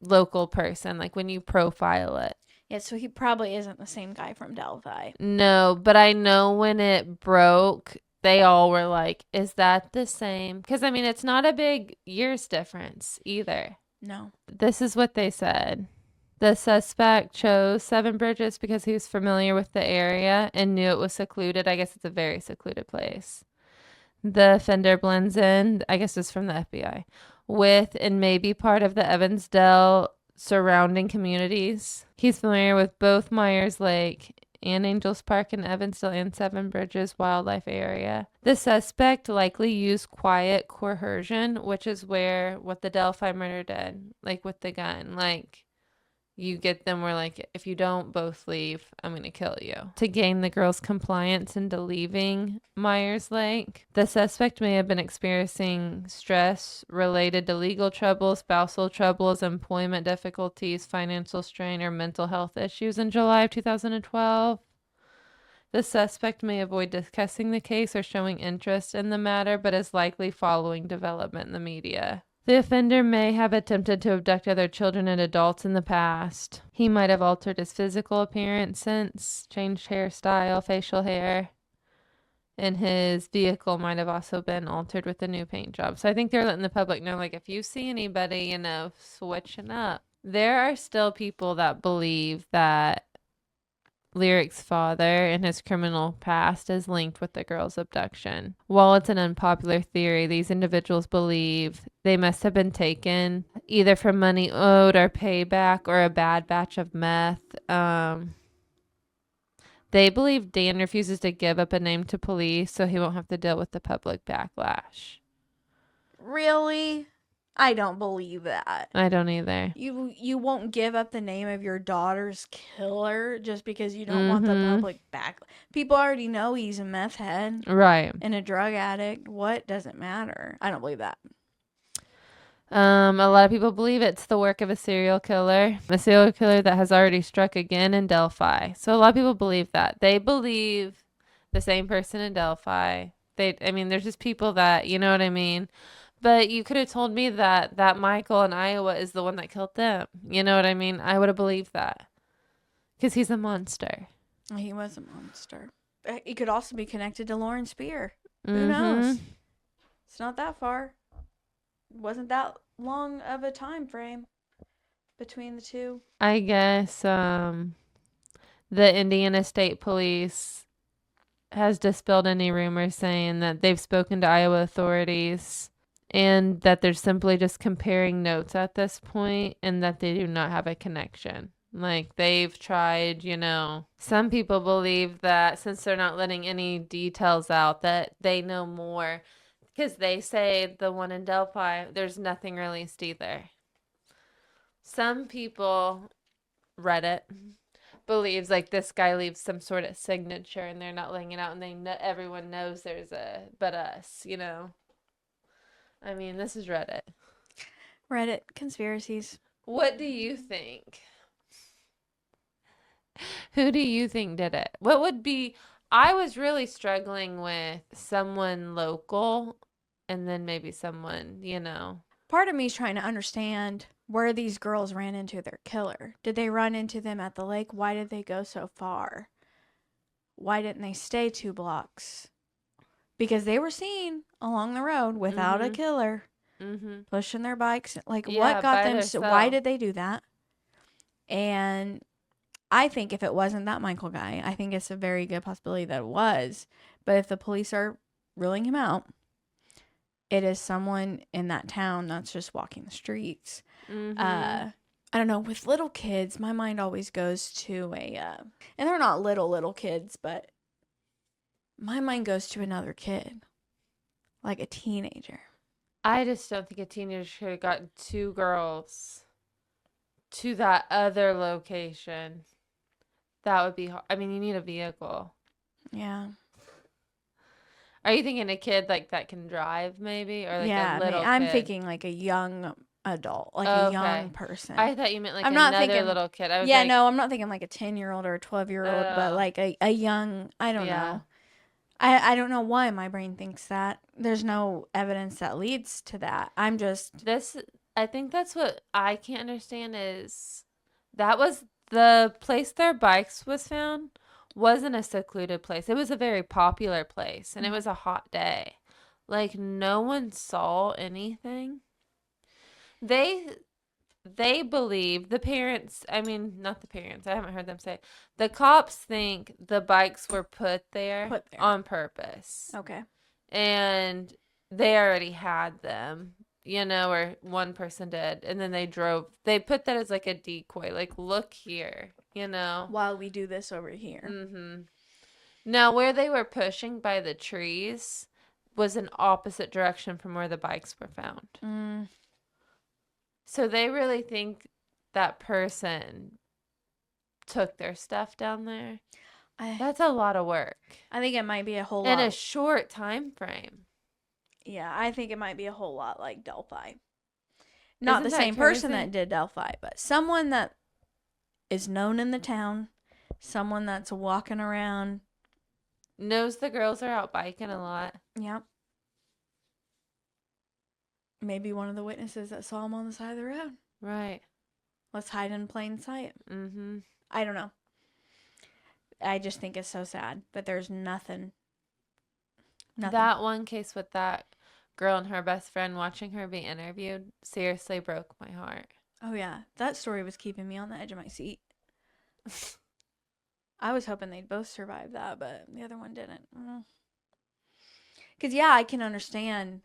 local person, like when you profile it. Yeah, so he probably isn't the same guy from Delphi. No, but I know when it broke, they all were like, is that the same? Because, I mean, it's not a big years difference either. No. This is what they said. The suspect chose Seven Bridges because he was familiar with the area and knew it was secluded. I guess it's a very secluded place. The offender blends in, I guess it's from the FBI, with and maybe part of the Evansdale surrounding communities. He's familiar with both Myers Lake and Angels Park in Evansville and Seven Bridges Wildlife Area. The suspect likely used quiet coercion, which is what the Delphi murder did, like with the gun. Like, you get them where, like, if you don't both leave, I'm going to kill you. To gain the girl's compliance into leaving Myers Lake, the suspect may have been experiencing stress related to legal troubles, spousal troubles, employment difficulties, financial strain, or mental health issues in July of 2012. The suspect may avoid discussing the case or showing interest in the matter, but is likely following development in the media. The offender may have attempted to abduct other children and adults in the past. He might have altered his physical appearance since, changed hairstyle, facial hair, and his vehicle might have also been altered with a new paint job. So I think they're letting the public know, like, if you see anybody, switching up. There are still people that believe that Lyric's father and his criminal past is linked with the girl's abduction. While it's an unpopular theory, these individuals believe they must have been taken either for money owed or payback or a bad batch of meth. They believe Dan refuses to give up a name to police so he won't have to deal with the public backlash. Really? I don't believe that. I don't either. You won't give up the name of your daughter's killer just because you don't want the public back. People already know he's a meth head. Right. And a drug addict. What doesn't matter? I don't believe that. A lot of people believe it's the work of a serial killer that has already struck again in Delphi. So a lot of people believe that. They believe the same person in Delphi. There's just people that, you know what I mean? But you could have told me that Michael in Iowa is the one that killed them. You know what I mean? I would have believed that. Because he's a monster. He was a monster. He could also be connected to Lauren Spear. Who knows? It's not that far. Wasn't that long of a time frame between the two. I guess the Indiana State Police has dispelled any rumors saying that they've spoken to Iowa authorities and that they're simply just comparing notes at this point and that they do not have a connection. Like, they've tried, some people believe that since they're not letting any details out, that they know more. Because they say the one in Delphi, there's nothing released either. Some people, Reddit, believes like this guy leaves some sort of signature and they're not letting it out and everyone knows but us, this is Reddit. Reddit conspiracies. What do you think? Who do you think did it? What would be... I was really struggling with someone local and then maybe someone, Part of me is trying to understand where these girls ran into their killer. Did they run into them at the lake? Why did they go so far? Why didn't they stay 2 blocks? Because they were seen along the road without a killer, pushing their bikes. Like, what got them? Why did they do that? And I think if it wasn't that Michael guy, I think it's a very good possibility that it was. But if the police are ruling him out, it is someone in that town that's just walking the streets. I don't know. With little kids, my mind always goes to and they're not little kids, but my mind goes to another kid, like a teenager. I just don't think a teenager should have gotten 2 girls to that other location. That would be hard. You need a vehicle. Yeah. Are you thinking a kid like that can drive maybe? Or like a little kid? I'm thinking like a young adult, like a young person. I thought you meant like I'm not another thinking, little kid. no, I'm not thinking like a 10-year-old or a 12-year-old, but like a young, I don't know. I don't know why my brain thinks that. There's no evidence that leads to that. I think that's what I can't understand is that was the place their bikes was found wasn't a secluded place. It was a very popular place and it was a hot day. Like, no one saw anything. They believe the parents, not the parents, I haven't heard them say it. The cops think the bikes were put there on purpose. Okay. And they already had them or one person did, and then they put that as like a decoy, like, look here, While we do this over here. Mm-hmm. Now, where they were pushing by the trees was an opposite direction from where the bikes were found. Mm. So they really think that person took their stuff down there. That's a lot of work. I think it might be a whole in lot. a short time frame. Yeah, I think it might be a whole lot like Delphi. Not Isn't the that same person crazy? that did Delphi, but someone that is known in the town, someone that's walking around. Knows the girls are out biking a lot. Yep. Maybe one of the witnesses that saw him on the side of the road. Right. Let's hide in plain sight. Mm-hmm. I don't know. I just think it's so sad that there's nothing. That one case with that girl and her best friend, watching her be interviewed, seriously broke my heart. Oh, yeah. That story was keeping me on the edge of my seat. I was hoping they'd both survive that, but the other one didn't. Because, yeah, I can understand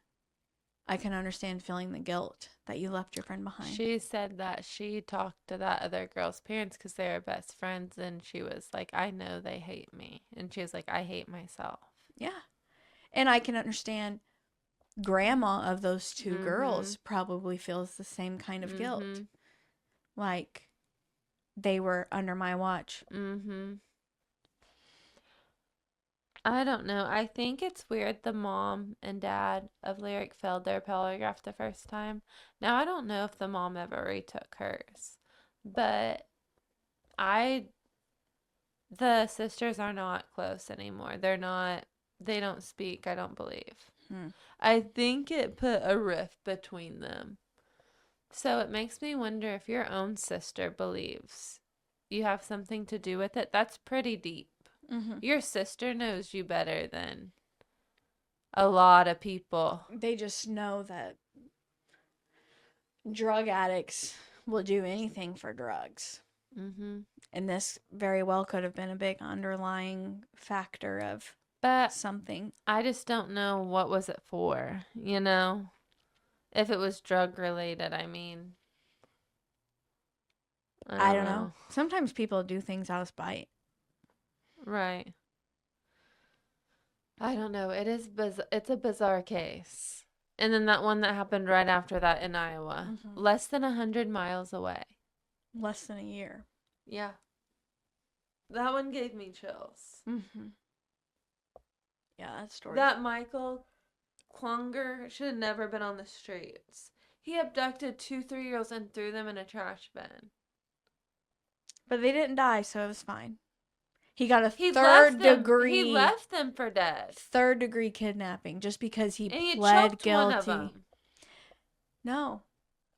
feeling the guilt that you left your friend behind. She said that she talked to that other girl's parents because they were best friends, and she was like, I know they hate me. And she was like, I hate myself. Yeah. And I can understand grandma of those two girls probably feels the same kind of guilt. Like, they were under my watch. I don't know. I think it's weird the mom and dad of Lyric failed their polygraph the first time. Now, I don't know if the mom ever retook hers, but the sisters are not close anymore. They don't speak, I don't believe. I think it put a rift between them. So it makes me wonder if your own sister believes you have something to do with it. That's pretty deep. Your sister knows you better than a lot of people. They just know that drug addicts will do anything for drugs. And this very well could have been a big underlying factor of something. I just don't know what was it for, If it was drug related, I mean. I don't know. Sometimes people do things out of spite. Right. I don't know. It's a bizarre case. And then that one that happened right after that in Iowa. Less than 100 miles away. Less than a year. Yeah. That one gave me chills. Yeah, that story. That Michael Klunger should have never been on the streets. He abducted 2 3-year-olds and threw them in a trash bin. But they didn't die, so it was fine. He got a third degree. He left them for dead. 3rd degree kidnapping just because he and pled choked guilty. One of them. No.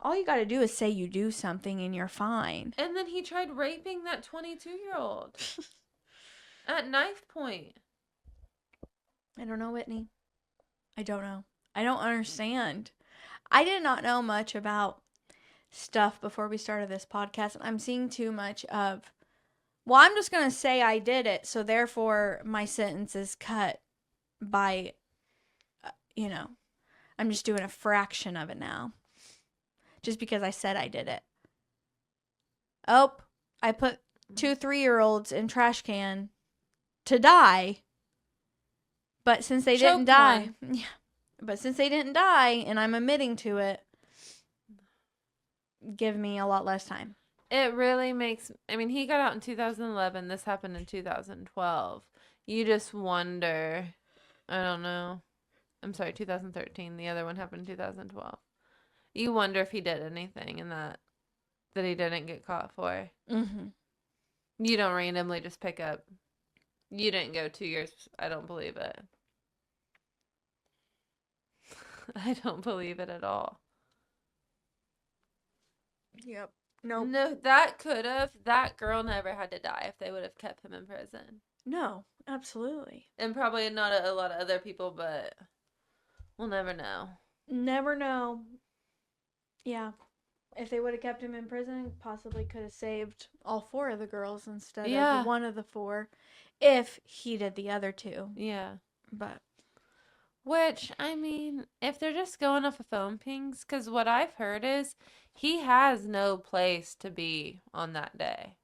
All you got to do is say you do something and you're fine. And then he tried raping that 22-year-old at knife point. I don't know, Whitney. I don't know. I don't understand. I did not know much about stuff before we started this podcast. I'm seeing too much of, well, I'm just going to say I did it, so therefore my sentence is cut by, I'm just doing a fraction of it now. Just because I said I did it. Oh, I put 2 3-year-olds in trash can to die. But since they didn't die, and I'm admitting to it, give me a lot less time. It really makes, he got out in 2011. This happened in 2012. You just wonder, I don't know. I'm sorry, 2013. The other one happened in 2012. You wonder if he did anything in that he didn't get caught for. You don't randomly just pick up. You didn't go 2 years. I don't believe it. I don't believe it at all. Yep. Nope. No, that girl never had to die if they would have kept him in prison. No, absolutely. And probably not a lot of other people, but we'll never know. Never know. Yeah. If they would have kept him in prison, possibly could have saved all 4 of the girls instead of one of the 4 if he did the other 2. Yeah. But Which, I mean, if they're just going off of phone pings, because what I've heard is he has no place to be on that day.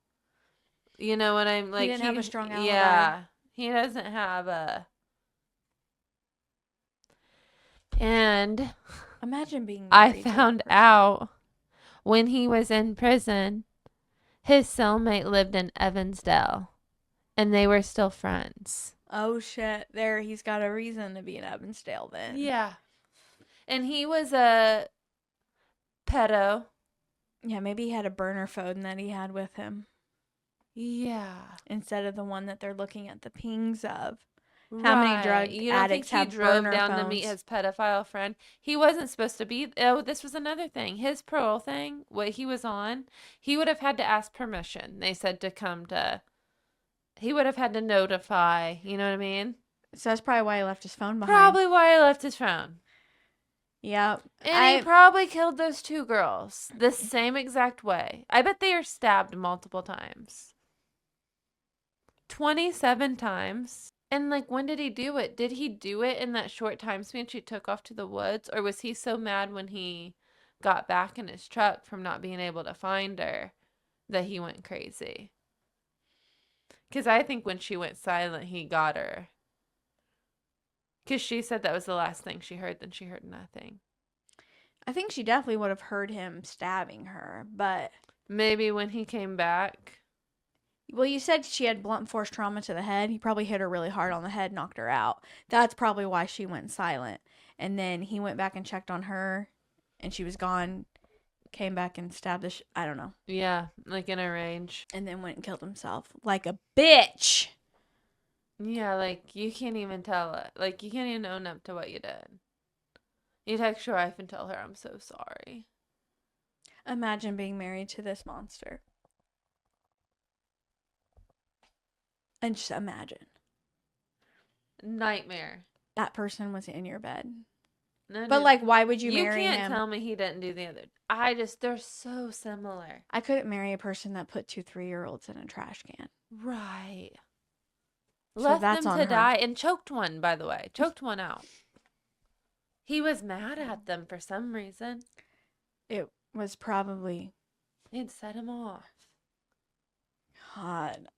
You know what I'm He like? didn't have a strong alibi. Yeah, he doesn't have a. And Imagine being I married to that found person. out when he was in prison, his cellmate lived in Evansdale, and they were still friends. Oh shit! There, he's got a reason to be in Evansdale then. Yeah. And he was a pedo. Yeah, maybe he had a burner phone that he had with him Yeah. instead of the one that they're looking at the pings of. How many drug You don't think addicts he have drove burner down phones? to meet his pedophile friend? He wasn't supposed to be. Oh, this was another thing. His parole thing, what he was on, he would have had to ask permission. They said to come to. He would have had to notify. You know what I mean? So that's probably why he left his phone behind. Probably why he left his phone. Yeah. And he probably killed those two girls the same exact way. I bet they are stabbed multiple times. 27 times. And like, when did he do it? Did he do it in that short time span she took off to the woods? Or was he so mad when he got back in his truck from not being able to find her that he went crazy? Because I think when she went silent, he got her. Because she said that was the last thing she heard, then she heard nothing. I think she definitely would have heard him stabbing her, but Maybe when he came back. well, you said she had blunt force trauma to the head. He probably hit her really hard on the head, knocked her out. That's probably why she went silent. And then he went back and checked on her, and she was gone. Came back and stabbed the I don't know. Yeah, like in a rage. And then went and killed himself like a bitch. Yeah, like you can't even tell it. Like you can't even own up to what you did. You text your wife and tell her, I'm so sorry. Imagine being married to this monster. And just imagine. Nightmare. That person was in your bed. No, But dude, like, why would you you marry can't him? tell me he didn't do the other. They're so similar. I couldn't marry a person that put 2 3-year-olds in a trash can. Right. So Left that's them on to her. die and choked one, by the way. Choked one out. He was mad at them for some reason. It was probably They'd set him off. God.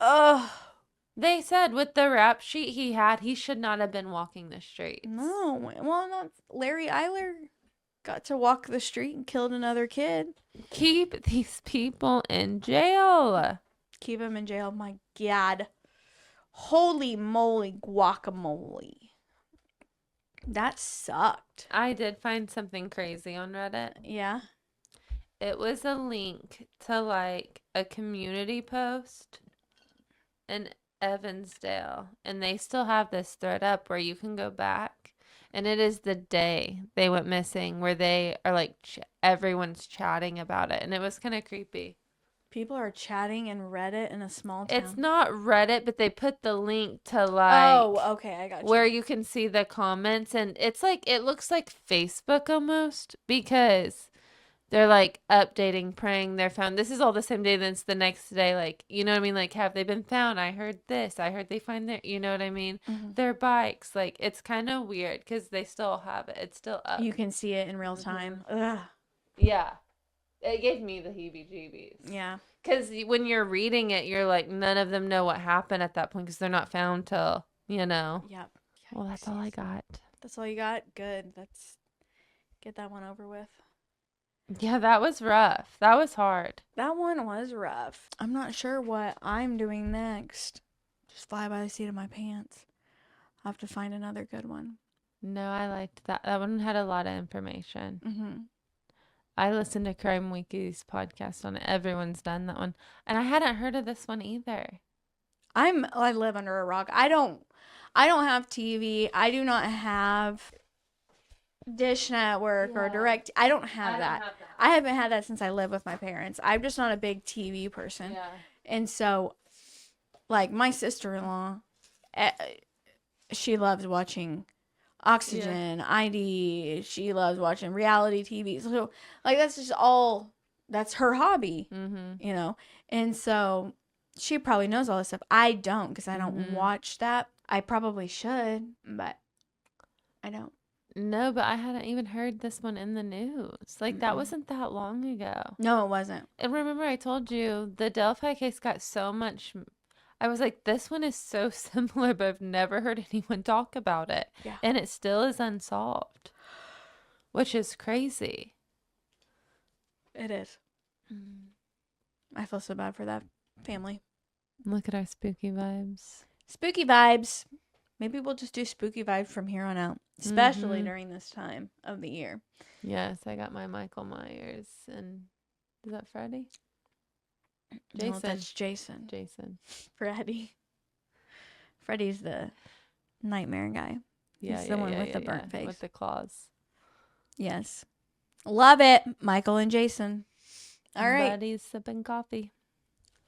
Ugh. They said with the rap sheet he had, he should not have been walking the streets. No. Well, not Larry Eiler got to walk the street and killed another kid. Keep these people in jail. Keep him in jail. My God. Holy moly guacamole. That sucked. I did find something crazy on Reddit. Yeah. It was a link to like a community post in Evansdale, and they still have this thread up where you can go back, and it is the day they went missing where they are like everyone's chatting about it, and it was kind of creepy. People are chatting in Reddit in a small town. It's not Reddit, but they put the link to like okay, I got you. where you can see the comments, and it's like it looks like Facebook almost because they're like updating, praying they're found. This is all the same day, then it's the next day. Like, you know what I mean? Like, have they been found? I heard this. I heard they find their, you know what I mean? Mhm. Their bikes. Like, it's kind of weird because they still have it. It's still up. You can see it in real time. Ugh. Yeah. It gave me the heebie-jeebies. Yeah. Because when you're reading it, you're like, none of them know what happened at that point because they're not found till, you know. Yep. Well, that's all I got. That's all you got? Good. Let's get that one over with. Yeah, that was rough. That was hard. That one was rough. I'm not sure what I'm doing next. Just fly by the seat of my pants. I'll have to find another good one. No, I liked that. That one had a lot of information. Mm-hmm. I listened to Crime Weekly's podcast on it. Everyone's done that one. And I hadn't heard of this one either. I live under a rock. I don't have TV. I do not have Dish Network or Direct. I don't have that. I haven't had that since I lived with my parents. I'm just not a big TV person. Yeah. And so, like, my sister-in-law, she loves watching Oxygen, ID. She loves watching reality TV. So, like, that's her hobby, you know? And so, she probably knows all this stuff. I don't because I don't watch that. I probably should, but I don't. No, but I hadn't even heard this one in the news. Like, that Mm-mm. wasn't that long ago. No, it wasn't. And remember, I told you the Delphi case got so much. I was like, this one is so similar, but I've never heard anyone talk about it. Yeah. And it still is unsolved, which is crazy. It is. I feel so bad for that family. Look at our spooky vibes. Spooky vibes. Maybe we'll just do spooky vibes from here on out, especially Mhm. during this time of the year. Yes, I got my Michael Myers. And is that Freddy? No, Jason. that's Jason. Jason. Freddy. Freddy's the nightmare guy. Yeah, He's the one with the burnt face. With the claws. Yes. Love it. Michael and Jason. All right. Buddies sipping coffee.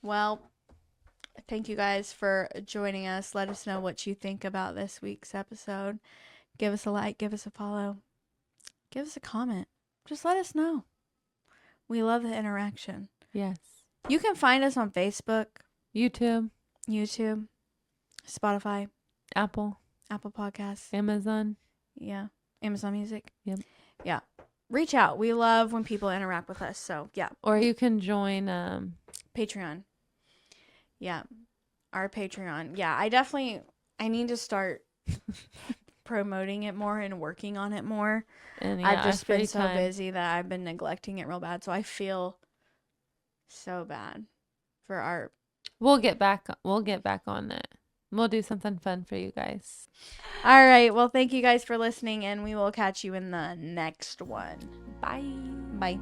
Well, thank you guys for joining us. Let us know what you think about this week's episode. Give us a like, give us a follow, give us a comment. Just let us know. We love the interaction. Yes. You can find us on Facebook, YouTube, Spotify, Apple, Podcasts. Amazon. Yeah. Amazon Music. Yep. Yeah. Reach out. We love when people interact with us. So, yeah. Or you can join Patreon. Yeah. Our Patreon. Yeah. I need to start promoting it more and working on it more. and yeah, I've just our been free so time. busy that I've been neglecting it real bad. So I feel so bad for our. We'll get back on it. We'll do something fun for you guys. All right. Well, thank you guys for listening, and we will catch you in the next one. Bye. Bye.